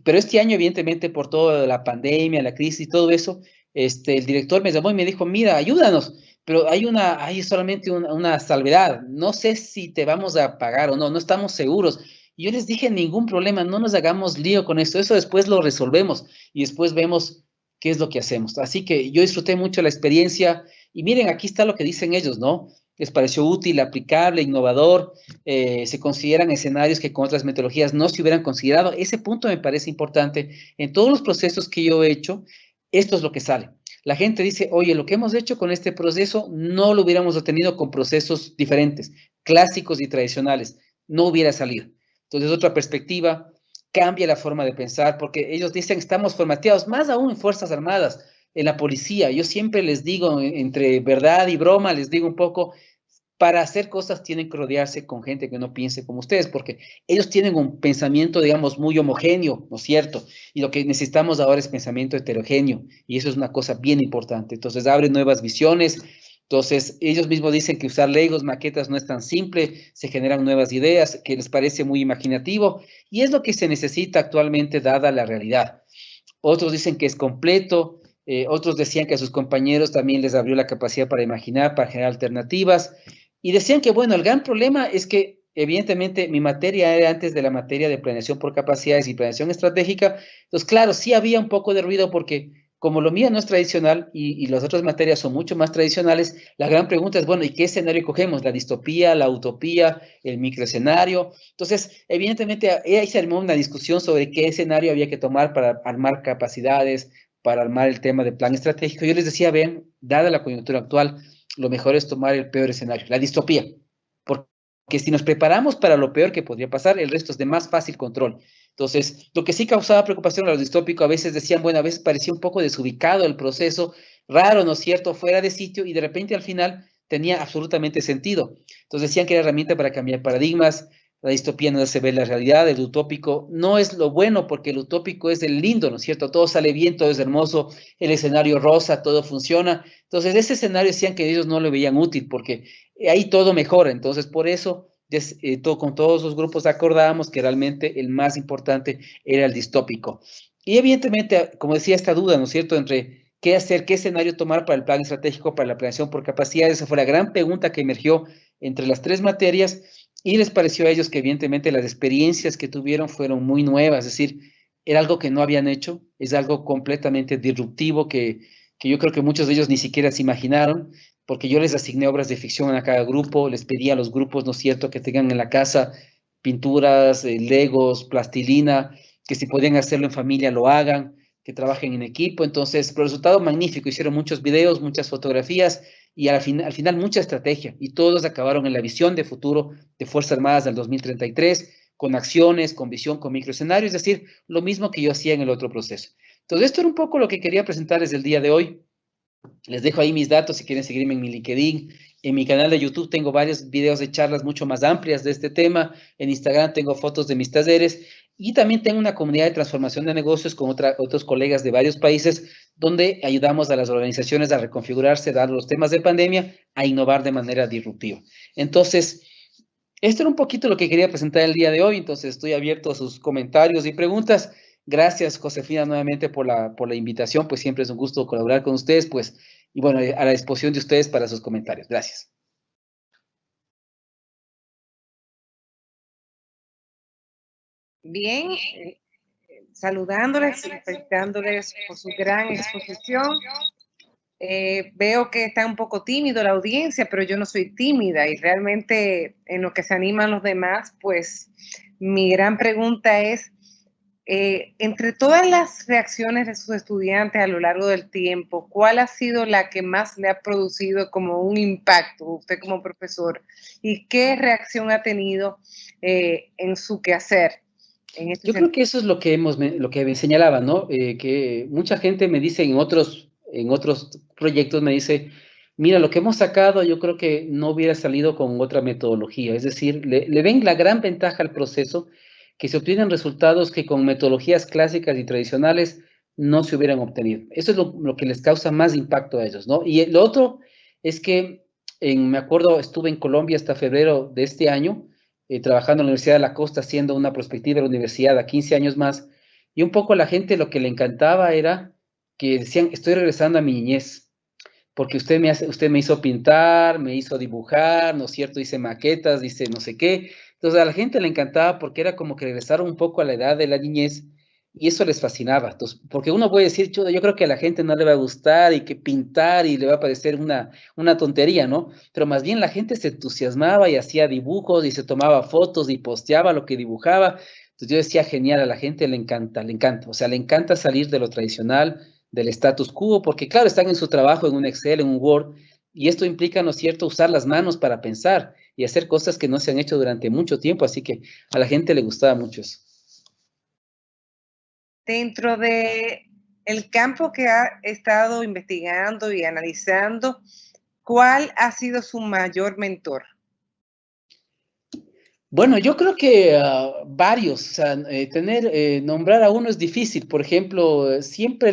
pero este año, evidentemente, por toda la pandemia, la crisis y todo eso, el director me llamó y me dijo, mira, ayúdanos, pero hay solamente una salvedad, no sé si te vamos a pagar o no, no estamos seguros. Y yo les dije, ningún problema, no nos hagamos lío con eso después lo resolvemos y después vemos qué es lo que hacemos. Así que yo disfruté mucho la experiencia y miren, aquí está lo que dicen ellos, ¿no? Les pareció útil, aplicable, innovador, se consideran escenarios que con otras metodologías no se hubieran considerado. Ese punto me parece importante. En todos los procesos que yo he hecho, esto es lo que sale. La gente dice, oye, lo que hemos hecho con este proceso no lo hubiéramos obtenido con procesos diferentes, clásicos y tradicionales. No hubiera salido. Entonces, otra perspectiva, cambia la forma de pensar, porque ellos dicen, estamos formateados, más aún en Fuerzas Armadas, en la policía. Yo siempre les digo, entre verdad y broma, les digo un poco, para hacer cosas tienen que rodearse con gente que no piense como ustedes, porque ellos tienen un pensamiento, digamos, muy homogéneo, ¿no es cierto? Y lo que necesitamos ahora es pensamiento heterogéneo, y eso es una cosa bien importante. Entonces, abre nuevas visiones. Entonces, ellos mismos dicen que usar legos, maquetas no es tan simple, se generan nuevas ideas, que les parece muy imaginativo, y es lo que se necesita actualmente dada la realidad. Otros dicen que es completo, otros decían que a sus compañeros también les abrió la capacidad para imaginar, para generar alternativas, y decían que, bueno, el gran problema es que, evidentemente, mi materia era antes de la materia de planeación por capacidades y planeación estratégica, entonces, claro, sí había un poco de ruido porque, como lo mío no es tradicional y las otras materias son mucho más tradicionales, la gran pregunta es, bueno, ¿y qué escenario cogemos? ¿La distopía, la utopía, el microescenario? Entonces, evidentemente, ahí se armó una discusión sobre qué escenario había que tomar para armar capacidades, para armar el tema de plan estratégico. Yo les decía, ven, dada la coyuntura actual, lo mejor es tomar el peor escenario, la distopía, porque si nos preparamos para lo peor que podría pasar, el resto es de más fácil control. Entonces, lo que sí causaba preocupación a los distópicos, a veces decían, bueno, a veces parecía un poco desubicado el proceso, raro, ¿no es cierto?, fuera de sitio, y de repente al final tenía absolutamente sentido. Entonces decían que era herramienta para cambiar paradigmas, la distopía no hace ver la realidad, el utópico no es lo bueno, porque el utópico es el lindo, ¿no es cierto? Todo sale bien, todo es hermoso, el escenario rosa, todo funciona. Entonces, ese escenario decían que ellos no lo veían útil, porque ahí todo mejora. Entonces, por eso, con todos los grupos acordábamos que realmente el más importante era el distópico. Y evidentemente, como decía, esta duda, ¿no es cierto?, entre qué hacer, qué escenario tomar para el plan estratégico, para la planeación por capacidades, esa fue la gran pregunta que emergió entre las tres materias. Y les pareció a ellos que evidentemente las experiencias que tuvieron fueron muy nuevas, es decir, era algo que no habían hecho, es algo completamente disruptivo que yo creo que muchos de ellos ni siquiera se imaginaron, porque yo les asigné obras de ficción a cada grupo, les pedí a los grupos, ¿no es cierto?, que tengan en la casa pinturas, legos, plastilina, que si podían hacerlo en familia lo hagan, que trabajen en equipo. Entonces, pero el resultado magnífico, hicieron muchos videos, muchas fotografías, y al final mucha estrategia, y todos acabaron en la visión de futuro de Fuerzas Armadas del 2033, con acciones, con visión, con microescenarios, es decir, lo mismo que yo hacía en el otro proceso. Entonces, esto era un poco lo que quería presentarles el día de hoy. Les dejo ahí mis datos si quieren seguirme en mi LinkedIn. En mi canal de YouTube tengo varios videos de charlas mucho más amplias de este tema. En Instagram tengo fotos de mis talleres. Y también tengo una comunidad de transformación de negocios con otros colegas de varios países, donde ayudamos a las organizaciones a reconfigurarse, dar los temas de pandemia, a innovar de manera disruptiva. Entonces, esto era un poquito lo que quería presentar el día de hoy. Entonces, estoy abierto a sus comentarios y preguntas. Gracias, Josefina, nuevamente por la invitación. Pues siempre es un gusto colaborar con ustedes, pues, y bueno, a la disposición de ustedes para sus comentarios. Gracias. Bien, saludándoles y felicitándoles por su gran exposición. Veo que está un poco tímido la audiencia, pero yo no soy tímida y realmente en lo que se animan los demás, pues mi gran pregunta es, entre todas las reacciones de sus estudiantes a lo largo del tiempo, ¿cuál ha sido la que más le ha producido como un impacto, usted como profesor? ¿Y qué reacción ha tenido en su quehacer? Yo creo que eso es lo que me señalaba, ¿no? Que mucha gente me dice en otros proyectos, me dice, mira, lo que hemos sacado yo creo que no hubiera salido con otra metodología. Es decir, le ven la gran ventaja al proceso, que se obtienen resultados que con metodologías clásicas y tradicionales no se hubieran obtenido. Eso es lo que les causa más impacto a ellos, ¿no? Y lo otro es que, me acuerdo, estuve en Colombia hasta febrero de este año, trabajando en la Universidad de la Costa, haciendo una prospectiva de la universidad a 15 años más, y un poco a la gente lo que le encantaba era que decían, estoy regresando a mi niñez, porque usted me hizo pintar, me hizo dibujar, ¿no es cierto? Hice maquetas, hice no sé qué. Entonces a la gente le encantaba porque era como que regresaron un poco a la edad de la niñez y eso les fascinaba. Entonces, porque uno puede decir, yo creo que a la gente no le va a gustar y que pintar y le va a parecer una tontería, ¿no? Pero más bien la gente se entusiasmaba y hacía dibujos y se tomaba fotos y posteaba lo que dibujaba. Entonces yo decía, genial, a la gente le encanta, o sea, le encanta salir de lo tradicional, del status quo, porque claro, están en su trabajo, en un Excel, en un Word, y esto implica, ¿no es cierto?, usar las manos para pensar y hacer cosas que no se han hecho durante mucho tiempo, así que a la gente le gustaba mucho eso. Dentro de el campo que ha estado investigando y analizando, ¿cuál ha sido su mayor mentor? Bueno, yo creo que varios, o sea, nombrar a uno es difícil. Por ejemplo, siempre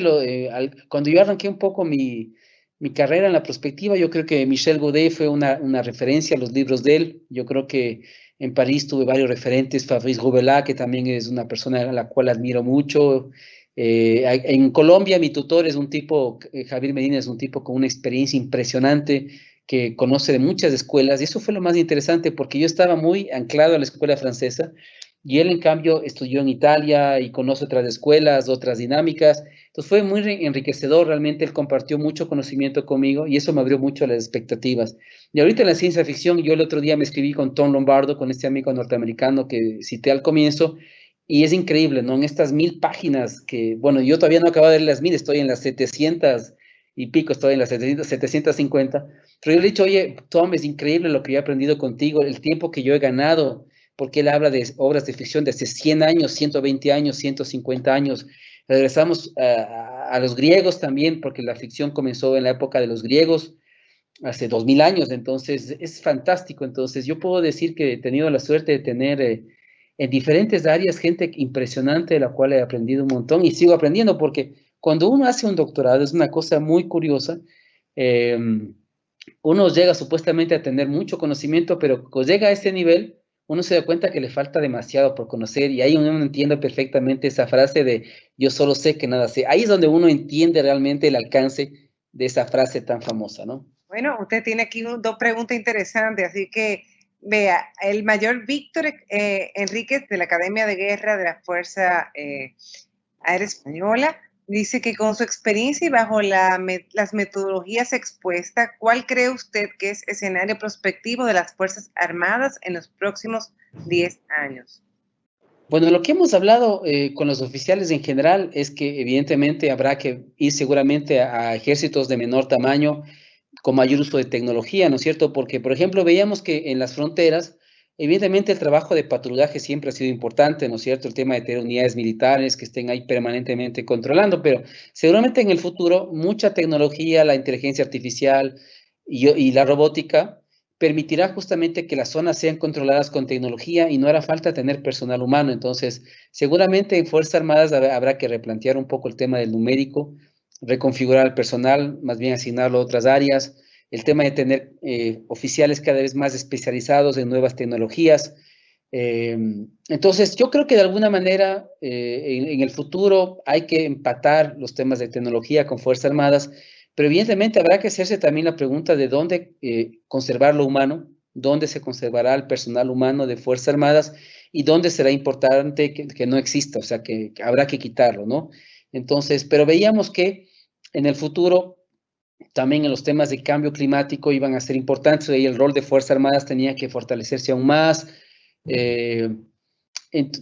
cuando yo arranqué un poco mi carrera en la prospectiva, yo creo que Michel Godet fue una referencia a los libros de él. Yo creo que en París tuve varios referentes, Fabrice Gobelin, que también es una persona a la cual admiro mucho. En Colombia, mi tutor es un tipo, Javier Medina es un tipo con una experiencia impresionante, que conoce de muchas escuelas, y eso fue lo más interesante, porque yo estaba muy anclado a la escuela francesa, y él, en cambio, estudió en Italia y conoce otras escuelas, otras dinámicas. Entonces fue muy enriquecedor, realmente él compartió mucho conocimiento conmigo, y eso me abrió mucho las expectativas. Y ahorita en la ciencia ficción, yo el otro día me escribí con Tom Lombardo, con este amigo norteamericano que cité al comienzo, y es increíble, ¿no? En estas 1000 páginas que, bueno, yo todavía no acabo de leer las 1000, estoy en las 700 y pico, estoy en las 750, pero yo le he dicho, oye, Tom, es increíble lo que yo he aprendido contigo, el tiempo que yo he ganado, porque él habla de obras de ficción de hace 100 años, 120 años, 150 años. Regresamos a los griegos también, porque la ficción comenzó en la época de los griegos, hace 2000 años, entonces es fantástico. Entonces yo puedo decir que he tenido la suerte de tener en diferentes áreas gente impresionante de la cual he aprendido un montón y sigo aprendiendo, porque cuando uno hace un doctorado es una cosa muy curiosa. Uno llega supuestamente a tener mucho conocimiento, pero cuando llega a ese nivel, uno se da cuenta que le falta demasiado por conocer, y ahí uno entiende perfectamente esa frase de yo solo sé que nada sé. Ahí es donde uno entiende realmente el alcance de esa frase tan famosa, ¿no? Bueno, usted tiene aquí dos preguntas interesantes, así que vea, el mayor Víctor Enríquez de la Academia de Guerra de la Fuerza Aérea Española dice que con su experiencia y bajo las metodologías expuestas, ¿cuál cree usted que es escenario prospectivo de las Fuerzas Armadas en los próximos 10 años? Bueno, lo que hemos hablado con los oficiales en general es que evidentemente habrá que ir seguramente a ejércitos de menor tamaño, con mayor uso de tecnología, ¿no es cierto? Porque, por ejemplo, veíamos que en las fronteras, evidentemente el trabajo de patrullaje siempre ha sido importante, ¿no es cierto? El tema de tener unidades militares que estén ahí permanentemente controlando, pero seguramente en el futuro mucha tecnología, la inteligencia artificial y la robótica permitirá justamente que las zonas sean controladas con tecnología y no hará falta tener personal humano. Entonces, seguramente en Fuerzas Armadas habrá que replantear un poco el tema del numérico, reconfigurar el personal, más bien asignarlo a otras áreas, el tema de tener oficiales cada vez más especializados en nuevas tecnologías. Entonces, yo creo que de alguna manera en el futuro hay que empatar los temas de tecnología con Fuerzas Armadas, pero evidentemente habrá que hacerse también la pregunta de dónde conservar lo humano, dónde se conservará el personal humano de Fuerzas Armadas y dónde será importante que no exista, o sea, que habrá que quitarlo, ¿no? Entonces, pero veíamos que en el futuro también en los temas de cambio climático iban a ser importantes, y el rol de Fuerzas Armadas tenía que fortalecerse aún más.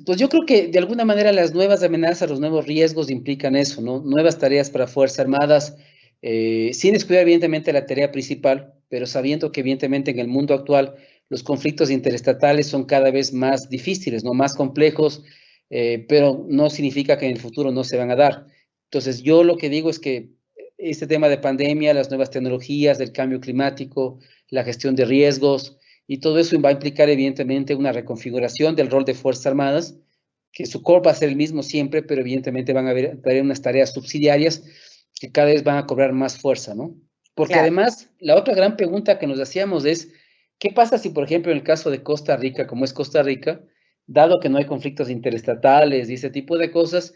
Pues yo creo que de alguna manera las nuevas amenazas, los nuevos riesgos implican eso, ¿no? Nuevas tareas para Fuerzas Armadas, sin descuidar evidentemente la tarea principal, pero sabiendo que evidentemente en el mundo actual los conflictos interestatales son cada vez más difíciles, ¿no? Más complejos, pero no significa que en el futuro no se van a dar. Entonces yo lo que digo es que este tema de pandemia, las nuevas tecnologías, el cambio climático, la gestión de riesgos, y todo eso va a implicar evidentemente una reconfiguración del rol de Fuerzas Armadas, que su core va a ser el mismo siempre, pero evidentemente van a haber unas tareas subsidiarias que cada vez van a cobrar más fuerza, ¿no? Porque Claro. además, la otra gran pregunta que nos hacíamos es, ¿qué pasa si, por ejemplo, en el caso de Costa Rica, como es Costa Rica, dado que no hay conflictos interestatales y ese tipo de cosas,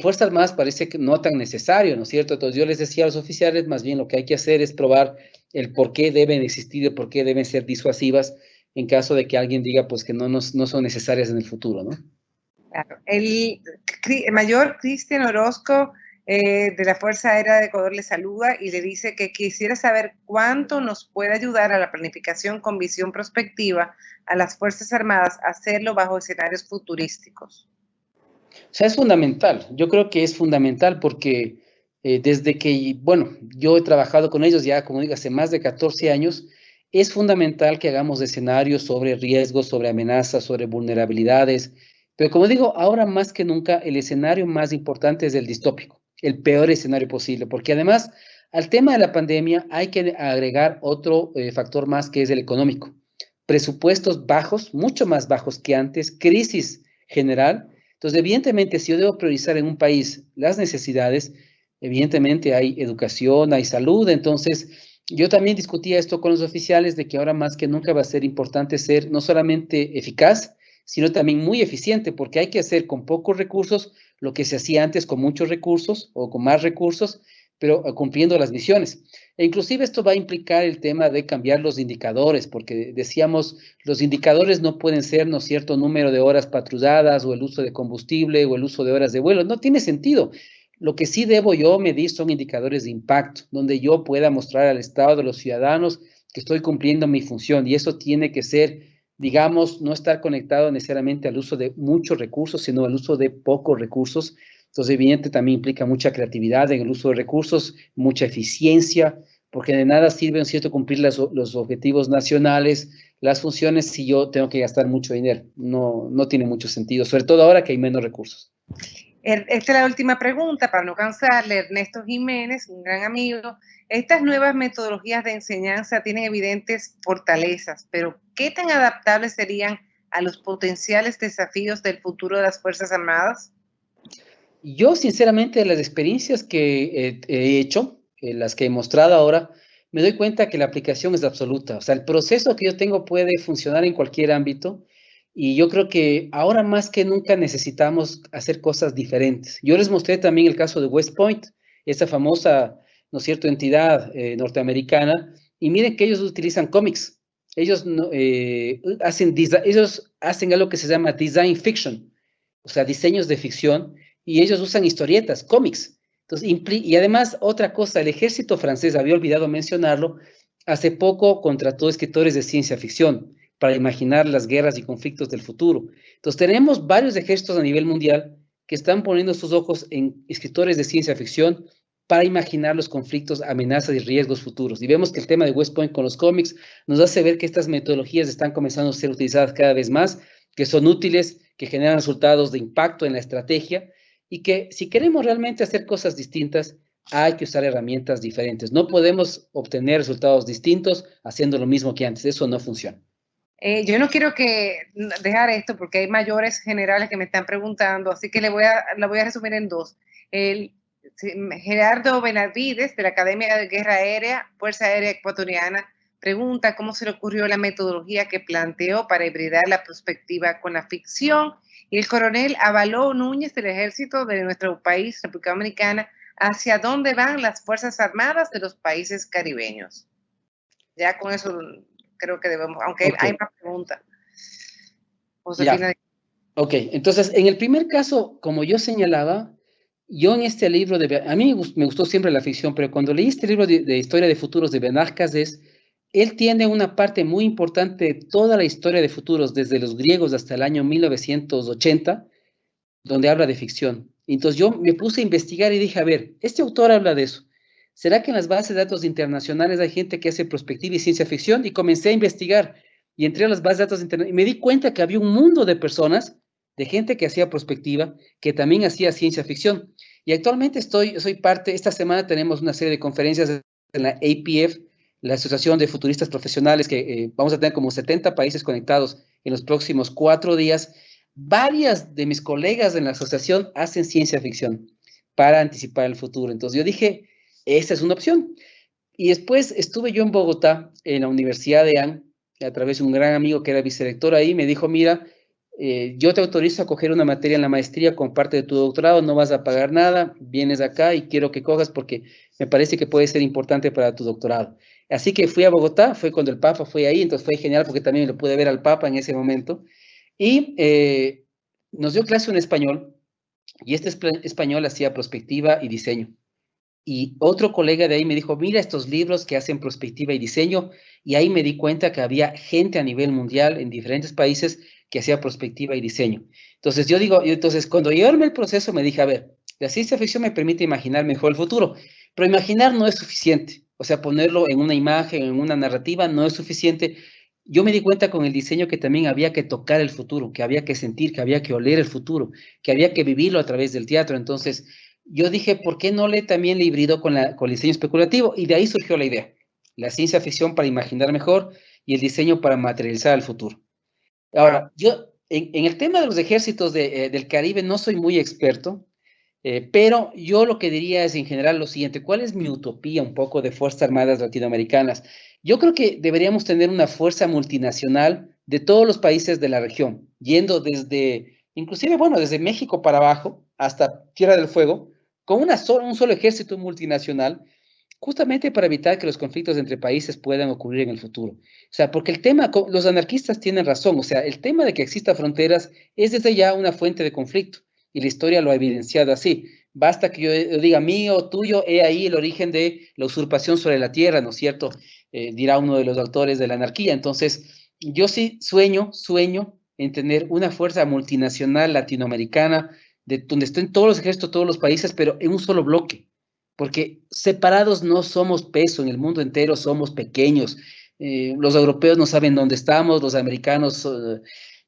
Fuerzas Armadas parece que no tan necesario, ¿no es cierto? Entonces yo les decía a los oficiales, más bien lo que hay que hacer es probar el por qué deben existir, el por qué deben ser disuasivas en caso de que alguien diga pues que no son necesarias en el futuro, ¿no? Claro. El mayor Cristian Orozco de la Fuerza Aérea de Ecuador le saluda y le dice que quisiera saber cuánto nos puede ayudar a la planificación con visión prospectiva a las Fuerzas Armadas a hacerlo bajo escenarios futurísticos. O sea, es fundamental. Yo creo que es fundamental porque desde que, bueno, yo he trabajado con ellos ya, como digo, hace más de 14 años, es fundamental que hagamos escenarios sobre riesgos, sobre amenazas, sobre vulnerabilidades. Pero como digo, ahora más que nunca, el escenario más importante es el distópico, el peor escenario posible, porque además al tema de la pandemia hay que agregar otro factor más que es el económico. Presupuestos bajos, mucho más bajos que antes, crisis general. Entonces, evidentemente, si yo debo priorizar en un país las necesidades, evidentemente hay educación, hay salud. Entonces, yo también discutía esto con los oficiales de que ahora más que nunca va a ser importante ser no solamente eficaz, sino también muy eficiente, porque hay que hacer con pocos recursos lo que se hacía antes con muchos recursos o con más recursos, pero cumpliendo las misiones. E inclusive esto va a implicar el tema de cambiar los indicadores, porque decíamos, los indicadores no pueden ser, ¿no es cierto?, número de horas patrulladas o el uso de combustible o el uso de horas de vuelo. No tiene sentido. Lo que sí debo yo medir son indicadores de impacto, donde yo pueda mostrar al Estado de los ciudadanos que estoy cumpliendo mi función. Y eso tiene que ser, digamos, no estar conectado necesariamente al uso de muchos recursos, sino al uso de pocos recursos. Entonces, evidente, también implica mucha creatividad en el uso de recursos, mucha eficiencia, porque de nada sirve, ¿no es cierto?, cumplir los objetivos nacionales, las funciones, si yo tengo que gastar mucho dinero. No tiene mucho sentido, sobre todo ahora que hay menos recursos. Esta es la última pregunta, para no cansarle. Ernesto Jiménez, un gran amigo. Estas nuevas metodologías de enseñanza tienen evidentes fortalezas, pero ¿qué tan adaptables serían a los potenciales desafíos del futuro de las Fuerzas Armadas? Yo, sinceramente, de las experiencias que he hecho, las que he mostrado ahora, me doy cuenta que la aplicación es absoluta. O sea, el proceso que yo tengo puede funcionar en cualquier ámbito y yo creo que ahora más que nunca necesitamos hacer cosas diferentes. Yo les mostré también el caso de West Point, esa famosa, ¿no es cierto?, entidad norteamericana, y miren que ellos utilizan cómics. Ellos hacen algo que se llama design fiction, o sea, diseños de ficción, y ellos usan historietas, cómics. Entonces, y además, otra cosa, el ejército francés, había olvidado mencionarlo, hace poco contrató escritores de ciencia ficción para imaginar las guerras y conflictos del futuro. Entonces, tenemos varios ejércitos a nivel mundial que están poniendo sus ojos en escritores de ciencia ficción para imaginar los conflictos, amenazas y riesgos futuros. Y vemos que el tema de West Point con los cómics nos hace ver que estas metodologías están comenzando a ser utilizadas cada vez más, que son útiles, que generan resultados de impacto en la estrategia, y que si queremos realmente hacer cosas distintas, hay que usar herramientas diferentes. No podemos obtener resultados distintos haciendo lo mismo que antes. Eso no funciona. Yo no quiero dejar esto porque hay mayores generales que me están preguntando, así que la voy a resumir en dos. Gerardo Benavides, de la Academia de Guerra Aérea, Fuerza Aérea Ecuatoriana, pregunta cómo se le ocurrió la metodología que planteó para hibridar la perspectiva con la ficción. Y el coronel Avaló Núñez, del Ejército de nuestro país, República Dominicana, ¿hacia dónde van las Fuerzas Armadas de los países caribeños? Ya con eso creo que debemos, aunque hay más preguntas. Josefina. Ok, entonces, en el primer caso, como yo señalaba, yo en este libro, a mí me gustó siempre la ficción, pero cuando leí este libro de Historia de Futuros de Bernard Cassés, él tiene una parte muy importante de toda la historia de futuros, desde los griegos hasta el año 1980, donde habla de ficción. Entonces yo me puse a investigar y dije, a ver, este autor habla de eso. ¿Será que en las bases de datos internacionales hay gente que hace prospectiva y ciencia ficción? Y comencé a investigar y entré a las bases de datos internacionales y me di cuenta que había un mundo de personas, de gente que hacía prospectiva, que también hacía ciencia ficción. Y actualmente soy parte, esta semana tenemos una serie de conferencias en la APF, la Asociación de Futuristas Profesionales, que vamos a tener como 70 países conectados en los próximos 4 días. Varias de mis colegas en la asociación hacen ciencia ficción para anticipar el futuro. Entonces yo dije, esta es una opción. Y después estuve yo en Bogotá, en la Universidad de AN, a través de un gran amigo que era vicerrector ahí, me dijo, mira, yo te autorizo a coger una materia en la maestría como parte de tu doctorado, no vas a pagar nada, vienes acá y quiero que cojas porque me parece que puede ser importante para tu doctorado. Así que fui a Bogotá, fue cuando el Papa fue ahí, entonces fue genial porque también lo pude ver al Papa en ese momento. Y nos dio clase en español, y este español hacía prospectiva y diseño. Y otro colega de ahí me dijo, mira estos libros que hacen prospectiva y diseño, y ahí me di cuenta que había gente a nivel mundial en diferentes países que hacía prospectiva y diseño. Entonces yo digo, entonces cuando yo armé el proceso me dije, a ver, la ciencia ficción me permite imaginar mejor el futuro, pero imaginar no es suficiente, o sea, ponerlo en una imagen, en una narrativa no es suficiente. Yo me di cuenta con el diseño que también había que tocar el futuro, que había que sentir, que había que oler el futuro, que había que vivirlo a través del teatro. Entonces yo dije, ¿por qué no también le hibrido con el diseño especulativo? Y de ahí surgió la idea. La ciencia ficción para imaginar mejor y el diseño para materializar el futuro. Ahora, yo en el tema de los ejércitos del Caribe no soy muy experto, pero yo lo que diría es en general lo siguiente, ¿cuál es mi utopía un poco de Fuerzas Armadas latinoamericanas? Yo creo que deberíamos tener una fuerza multinacional de todos los países de la región, yendo desde, inclusive, bueno, desde México para abajo hasta Tierra del Fuego, con un solo ejército multinacional, justamente para evitar que los conflictos entre países puedan ocurrir en el futuro. O sea, porque el tema, los anarquistas tienen razón, o sea, el tema de que existan fronteras es desde ya una fuente de conflicto, y la historia lo ha evidenciado así. Basta que yo diga mío, tuyo, he ahí el origen de la usurpación sobre la tierra, ¿no es cierto? Dirá uno de los autores de la anarquía. Entonces, yo sí sueño en tener una fuerza multinacional latinoamericana, donde estén todos los ejércitos, todos los países, pero en un solo bloque, porque separados no somos peso, en el mundo entero somos pequeños. Los europeos no saben dónde estamos, los americanos,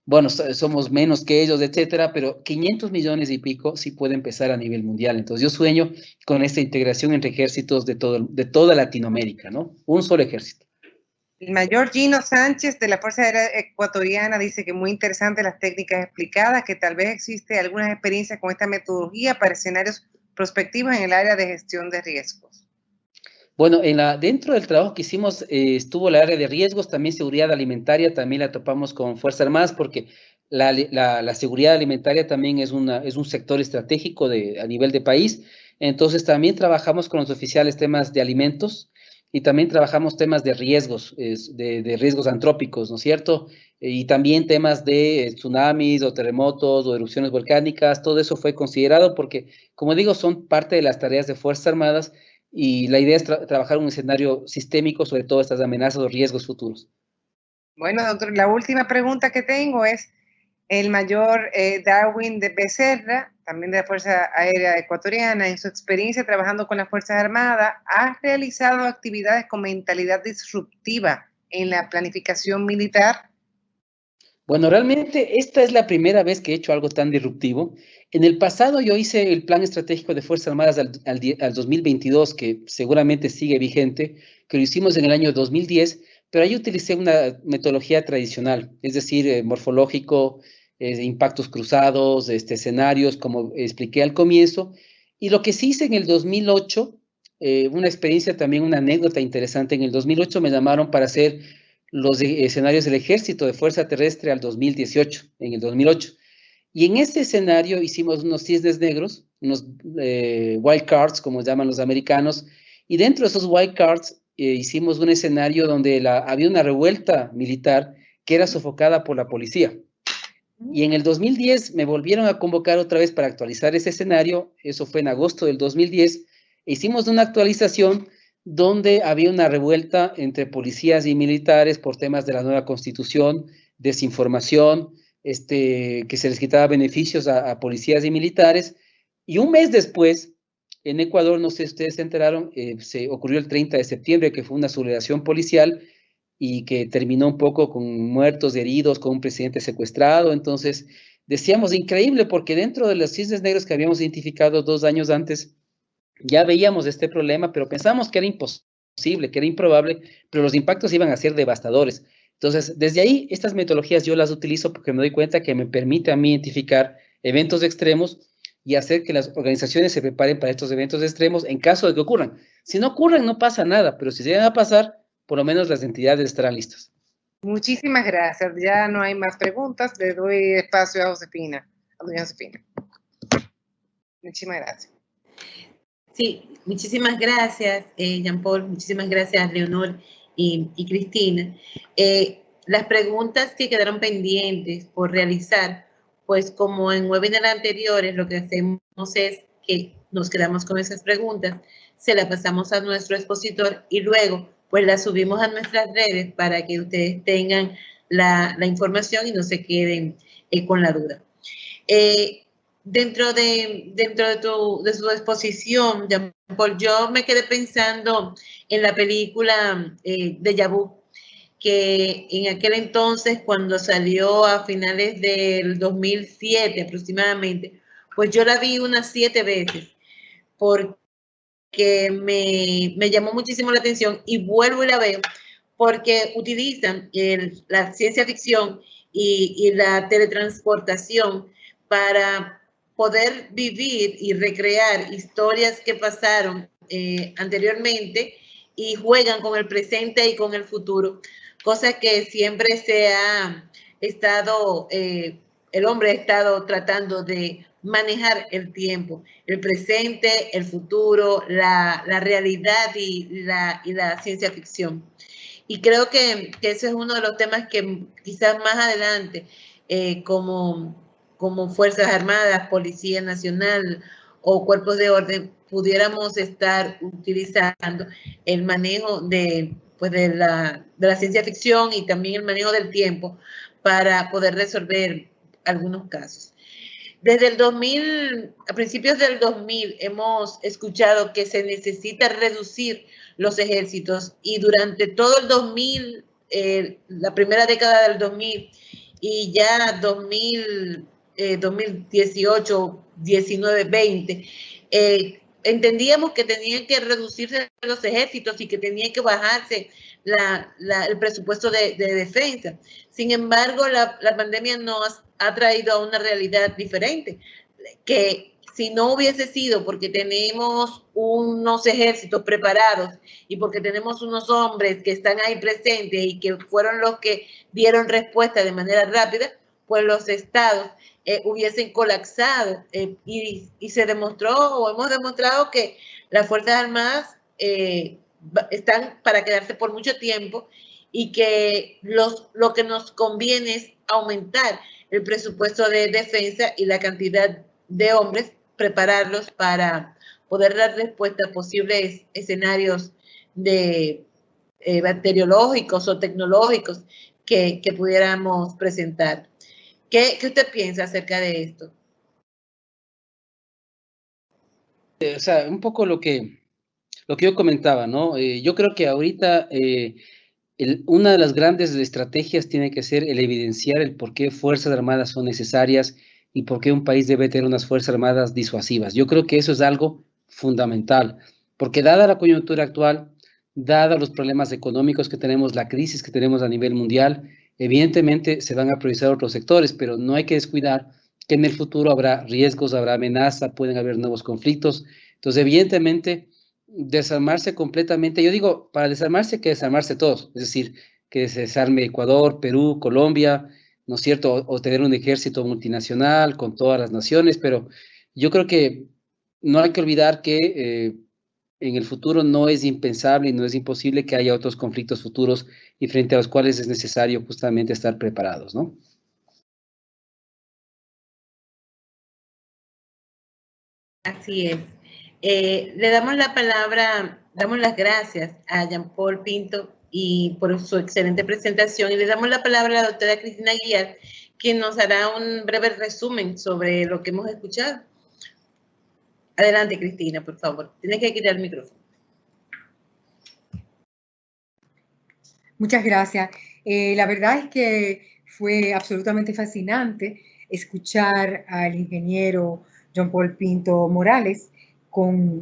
bueno, somos menos que ellos, etcétera, pero 500 millones y pico sí puede empezar a nivel mundial. Entonces yo sueño con esta integración entre ejércitos de toda Latinoamérica, ¿no? Un solo ejército. El mayor Gino Sánchez de la Fuerza Aérea Ecuatoriana dice que muy interesante las técnicas explicadas, que tal vez existe algunas experiencias con esta metodología para escenarios prospectivos en el área de gestión de riesgos. Bueno, dentro del trabajo que hicimos estuvo la área de riesgos, también seguridad alimentaria, también la topamos con Fuerzas Armadas, porque la seguridad alimentaria también es un sector estratégico a nivel de país. Entonces también trabajamos con los oficiales temas de alimentos y también trabajamos temas de riesgos, de riesgos antrópicos, ¿no es cierto? Y también temas de tsunamis o terremotos o erupciones volcánicas, todo eso fue considerado porque, como digo, son parte de las tareas de Fuerzas Armadas. Y la idea es trabajar un escenario sistémico sobre todas estas amenazas o riesgos futuros. Bueno, doctor, la última pregunta que tengo es, el mayor Darwin de Becerra, también de la Fuerza Aérea Ecuatoriana, en su experiencia trabajando con las Fuerzas Armadas, ¿ha realizado actividades con mentalidad disruptiva en la planificación militar? Bueno, realmente esta es la primera vez que he hecho algo tan disruptivo. En el pasado yo hice el plan estratégico de Fuerzas Armadas al 2022, que seguramente sigue vigente, que lo hicimos en el año 2010, pero ahí utilicé una metodología tradicional, es decir, morfológico, impactos cruzados, escenarios, como expliqué al comienzo. Y lo que sí hice en el 2008, una experiencia también, una anécdota interesante, en el 2008 me llamaron para hacer los escenarios del Ejército de Fuerza Terrestre al 2018, en el 2008. Y en ese escenario hicimos unos cisnes negros, unos wild cards, como llaman los americanos, y dentro de esos wild cards hicimos un escenario donde había una revuelta militar que era sofocada por la policía. Y en el 2010 me volvieron a convocar otra vez para actualizar ese escenario, eso fue en agosto del 2010, e hicimos una actualización donde había una revuelta entre policías y militares por temas de la nueva constitución, desinformación, que se les quitaba beneficios a policías y militares. Y un mes después, en Ecuador, no sé si ustedes se enteraron, se ocurrió el 30 de septiembre, que fue una sublevación policial y que terminó un poco con muertos, heridos, con un presidente secuestrado. Entonces, decíamos, increíble, porque dentro de los cisnes negros que habíamos identificado 2 años antes, ya veíamos este problema, pero pensamos que era imposible, que era improbable, pero los impactos iban a ser devastadores. Entonces, desde ahí, estas metodologías yo las utilizo porque me doy cuenta que me permite a mí identificar eventos extremos y hacer que las organizaciones se preparen para estos eventos extremos en caso de que ocurran. Si no ocurren, no pasa nada, pero si llegan a pasar, por lo menos las entidades estarán listas. Muchísimas gracias. Ya no hay más preguntas. Le doy espacio a Josefina, a doña Josefina. Muchísimas gracias. Sí, muchísimas gracias, Jean Paul, muchísimas gracias, Leonor y Cristina. Las preguntas que quedaron pendientes por realizar, pues como en webinars anteriores, lo que hacemos es que nos quedamos con esas preguntas, se las pasamos a nuestro expositor y luego pues las subimos a nuestras redes para que ustedes tengan la información y no se queden con la duda. Dentro de su exposición, Jean Paul, yo me quedé pensando en la película Déjà Vu, que en aquel entonces, cuando salió a finales del 2007 aproximadamente, pues yo la vi unas 7 veces, porque me llamó muchísimo la atención y vuelvo y la veo, porque utilizan la ciencia ficción y la teletransportación para poder vivir y recrear historias que pasaron anteriormente y juegan con el presente y con el futuro, cosa que siempre se ha estado, el hombre ha estado tratando de manejar el tiempo, el presente, el futuro, la realidad y la ciencia ficción. Y creo que ese es uno de los temas que quizás más adelante, como Fuerzas Armadas, Policía Nacional o Cuerpos de Orden, pudiéramos estar utilizando el manejo pues de la ciencia ficción y también el manejo del tiempo para poder resolver algunos casos. Desde el 2000, a principios del 2000, hemos escuchado que se necesita reducir los ejércitos y durante todo el 2000, la primera década del 2000 y ya 2018, 19, 20, entendíamos que tenían que reducirse los ejércitos y que tenía que bajarse el presupuesto de defensa. Sin embargo, la pandemia nos ha traído a una realidad diferente, que si no hubiese sido porque tenemos unos ejércitos preparados y porque tenemos unos hombres que están ahí presentes y que fueron los que dieron respuesta de manera rápida, pues los estados hubiesen colapsado y se demostró o hemos demostrado que las Fuerzas Armadas están para quedarse por mucho tiempo y que lo que nos conviene es aumentar el presupuesto de defensa y la cantidad de hombres, prepararlos para poder dar respuesta a posibles escenarios de bacteriológicos o tecnológicos que pudiéramos presentar. ¿Qué usted piensa acerca de esto? O sea, un poco lo que yo comentaba, ¿no? Yo creo que ahorita una de las grandes estrategias tiene que ser el evidenciar el por qué Fuerzas Armadas son necesarias y por qué un país debe tener unas Fuerzas Armadas disuasivas. Yo creo que eso es algo fundamental, porque dada la coyuntura actual, dada los problemas económicos que tenemos, la crisis que tenemos a nivel mundial, evidentemente se van a priorizar otros sectores, pero no hay que descuidar que en el futuro habrá riesgos, habrá amenaza, pueden haber nuevos conflictos. Entonces, evidentemente, desarmarse completamente, yo digo, para desarmarse hay que desarmarse todos, es decir, que se desarme Ecuador, Perú, Colombia, ¿no es cierto? O tener un ejército multinacional con todas las naciones, pero yo creo que no hay que olvidar que en el futuro no es impensable y no es imposible que haya otros conflictos futuros y frente a los cuales es necesario justamente estar preparados, ¿no? Así es. Le damos la palabra damos las gracias a Jean Paul Pinto y por su excelente presentación, y le damos la palabra a la doctora Cristina Aguiar, quien nos hará un breve resumen sobre lo que hemos escuchado. Adelante, Cristina, por favor. Tienes que quitar el micrófono. Muchas gracias. La verdad es que fue absolutamente fascinante escuchar al ingeniero Jean Paul Pinto Morales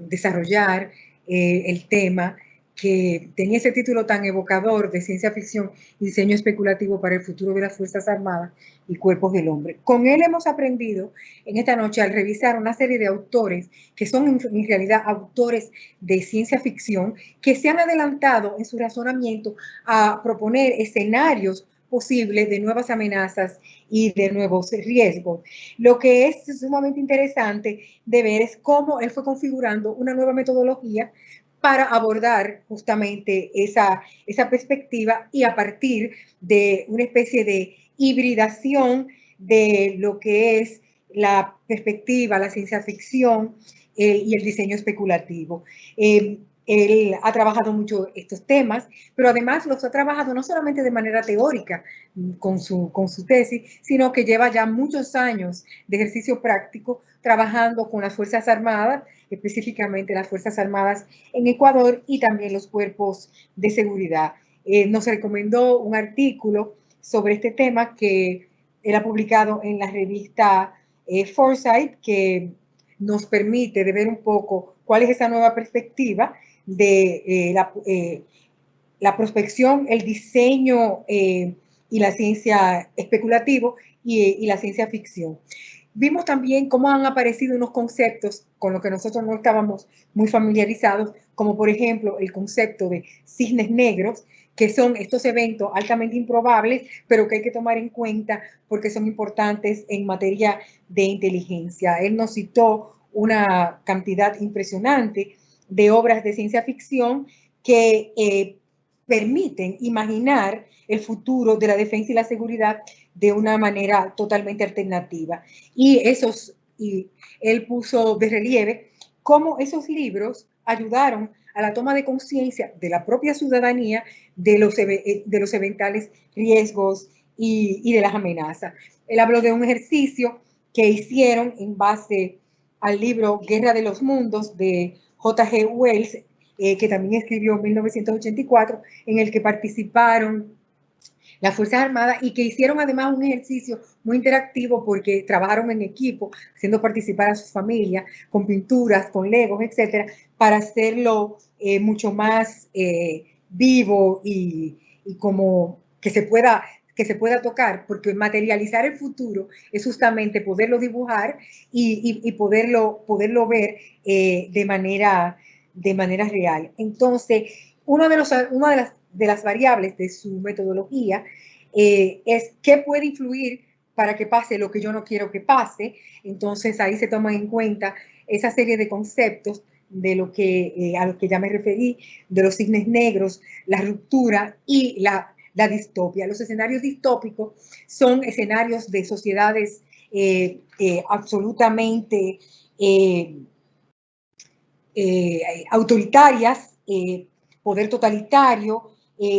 desarrollar el tema que tenía ese título tan evocador de ciencia ficción y diseño especulativo para el futuro de las Fuerzas Armadas y Cuerpos del Hombre. Con él hemos aprendido en esta noche al revisar una serie de autores que son en realidad autores de ciencia ficción que se han adelantado en su razonamiento a proponer escenarios posibles de nuevas amenazas y de nuevos riesgos. Lo que es sumamente interesante de ver es cómo él fue configurando una nueva metodología para abordar justamente esa perspectiva, y a partir de una especie de hibridación de lo que es la perspectiva, la ciencia ficción y el diseño especulativo. Él ha trabajado mucho estos temas, pero además los ha trabajado no solamente de manera teórica con su tesis, sino que lleva ya muchos años de ejercicio práctico trabajando con las Fuerzas Armadas, específicamente las Fuerzas Armadas en Ecuador y también los cuerpos de seguridad. Nos recomendó un artículo sobre este tema que él ha publicado en la revista Foresight, que nos permite de ver un poco cuál es esa nueva perspectiva de la prospección, el diseño y la ciencia especulativo y la ciencia ficción. Vimos también cómo han aparecido unos conceptos con los que nosotros no estábamos muy familiarizados, como por ejemplo el concepto de cisnes negros, que son estos eventos altamente improbables, pero que hay que tomar en cuenta porque son importantes en materia de inteligencia. Él nos citó una cantidad impresionante de obras de ciencia ficción que permiten imaginar el futuro de la defensa y la seguridad de una manera totalmente alternativa. Y él puso de relieve cómo esos libros ayudaron a la toma de conciencia de la propia ciudadanía de los eventuales riesgos y de las amenazas. Él habló de un ejercicio que hicieron en base al libro Guerra de los Mundos de J.G. Wells, que también escribió en 1984, en el que participaron las Fuerzas Armadas y que hicieron además un ejercicio muy interactivo porque trabajaron en equipo, haciendo participar a sus familias con pinturas, con legos, etcétera, para hacerlo mucho más vivo y como que se pueda tocar, porque materializar el futuro es justamente poderlo dibujar y poderlo ver de manera real. Entonces, una de las variables de su metodología es qué puede influir para que pase lo que yo no quiero que pase. Entonces, ahí se toman en cuenta esa serie de conceptos de a lo que ya me referí, de los cisnes negros, la ruptura y la distopia. Los escenarios distópicos son escenarios de sociedades absolutamente autoritarias, poder totalitario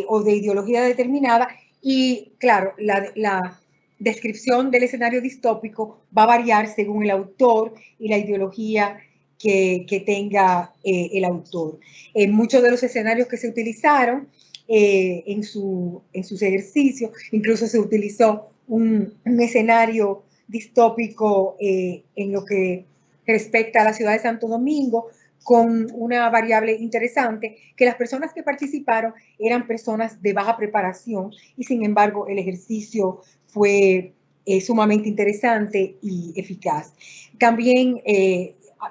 o de ideología determinada, y claro, la descripción del escenario distópico va a variar según el autor y la ideología que tenga el autor. En muchos de los escenarios que se utilizaron en sus ejercicios, incluso se utilizó un escenario distópico en lo que respecta a la ciudad de Santo Domingo, con una variable interesante, que las personas que participaron eran personas de baja preparación y sin embargo el ejercicio fue sumamente interesante y eficaz. También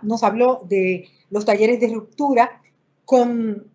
nos habló de los talleres de ruptura con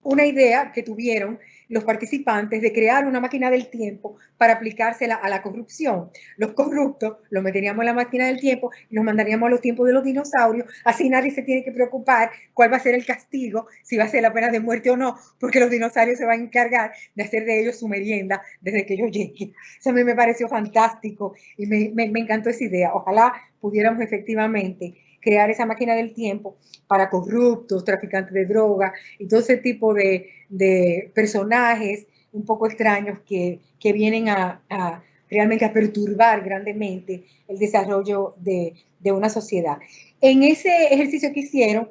una idea que tuvieron los participantes de crear una máquina del tiempo para aplicársela a la corrupción. Los corruptos los meteríamos en la máquina del tiempo y los mandaríamos a los tiempos de los dinosaurios, así nadie se tiene que preocupar cuál va a ser el castigo, si va a ser la pena de muerte o no, porque los dinosaurios se van a encargar de hacer de ellos su merienda desde que ellos lleguen. Eso a mí me pareció fantástico y me encantó esa idea. Ojalá pudiéramos efectivamente crear esa máquina del tiempo para corruptos, traficantes de droga y todo ese tipo de personajes un poco extraños que vienen realmente a perturbar grandemente el desarrollo de una sociedad. En ese ejercicio que hicieron,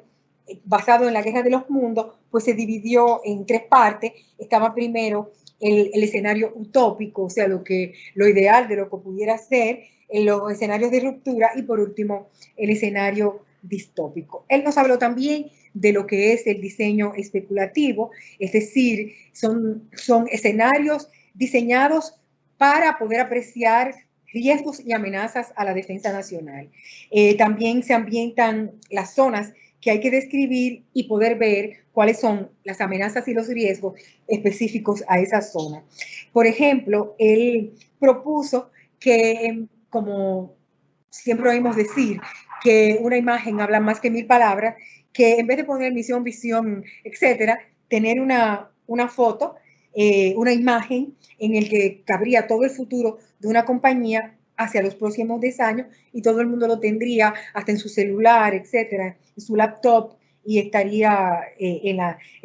basado en la Guerra de los Mundos, pues se dividió en 3 partes. Estaba primero el escenario utópico, o sea, lo ideal de lo que pudiera ser, en los escenarios de ruptura, y por último el escenario distópico. Él nos habló también de lo que es el diseño especulativo, es decir, son escenarios diseñados para poder apreciar riesgos y amenazas a la defensa nacional. También se ambientan las zonas que hay que describir y poder ver cuáles son las amenazas y los riesgos específicos a esa zona. Por ejemplo, él propuso que, como siempre oímos decir, que una imagen habla más que 1000 palabras, que en vez de poner misión, visión, etcétera, tener una foto, una imagen en el que cabría todo el futuro de una compañía hacia los próximos 10 años, y todo el mundo lo tendría hasta en su celular, etcétera, en su laptop, y estaría en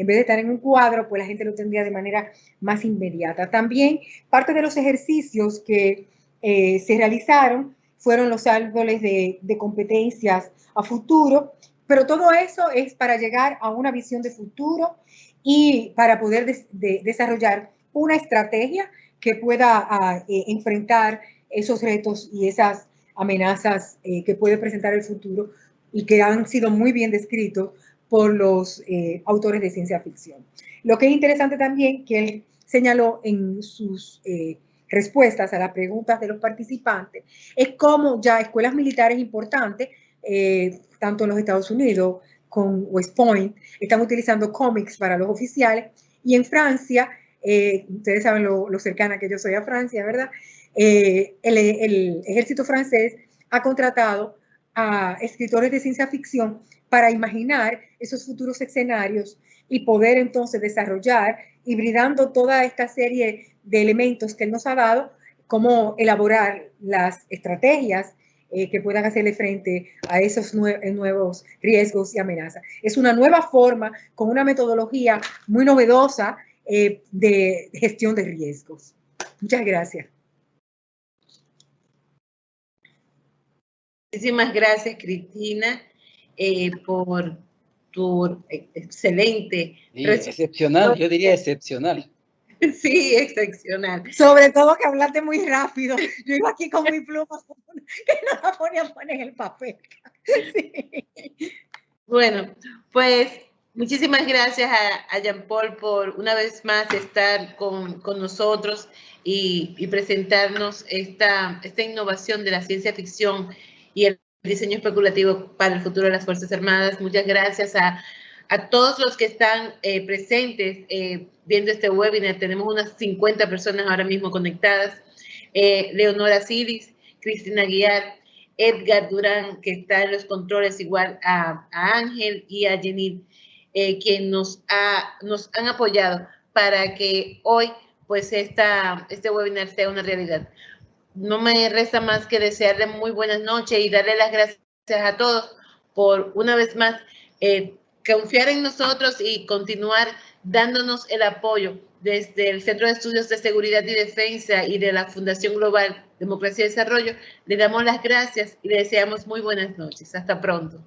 vez de estar en un cuadro, pues la gente lo tendría de manera más inmediata. También parte de los ejercicios que se realizaron fueron los árboles de competencias a futuro, pero todo eso es para llegar a una visión de futuro y para poder desarrollar una estrategia que pueda enfrentar esos retos y esas amenazas que puede presentar el futuro y que han sido muy bien descritos por los autores de ciencia ficción. Lo que es interesante también que él señaló en sus respuestas a las preguntas de los participantes es cómo ya escuelas militares importantes, tanto en los Estados Unidos con West Point, están utilizando cómics para los oficiales, y en Francia, ustedes saben lo cercana que yo soy a Francia, ¿verdad? El ejército francés ha contratado a escritores de ciencia ficción para imaginar esos futuros escenarios y poder entonces desarrollar, hibridando toda esta serie de elementos que él nos ha dado, cómo elaborar las estrategias que puedan hacerle frente a esos nuevos riesgos y amenazas. Es una nueva forma, con una metodología muy novedosa de gestión de riesgos. Muchas gracias. Muchísimas gracias, Cristina, por tu excelente... Sí, excepcional, yo diría excepcional. Sí, excepcional. Sobre todo que hablaste muy rápido. Yo iba aquí con mi pluma que no la ponía a poner en el papel. Sí. Bueno, pues muchísimas gracias a Jean Paul por una vez más estar con nosotros y presentarnos esta innovación de la ciencia ficción y el diseño especulativo para el futuro de las Fuerzas Armadas. Muchas gracias a todos los que están presentes viendo este webinar. Tenemos unas 50 personas ahora mismo conectadas. Leonora Silis, Cristina Guiar, Edgar Durán, que está en los controles, igual a Ángel y a Jenny, quien nos han apoyado para que hoy pues este webinar sea una realidad. No me resta más que desearle muy buenas noches y darle las gracias a todos por una vez más confiar en nosotros y continuar dándonos el apoyo desde el Centro de Estudios de Seguridad y Defensa y de la Fundación Global Democracia y Desarrollo. Le damos las gracias y le deseamos muy buenas noches. Hasta pronto.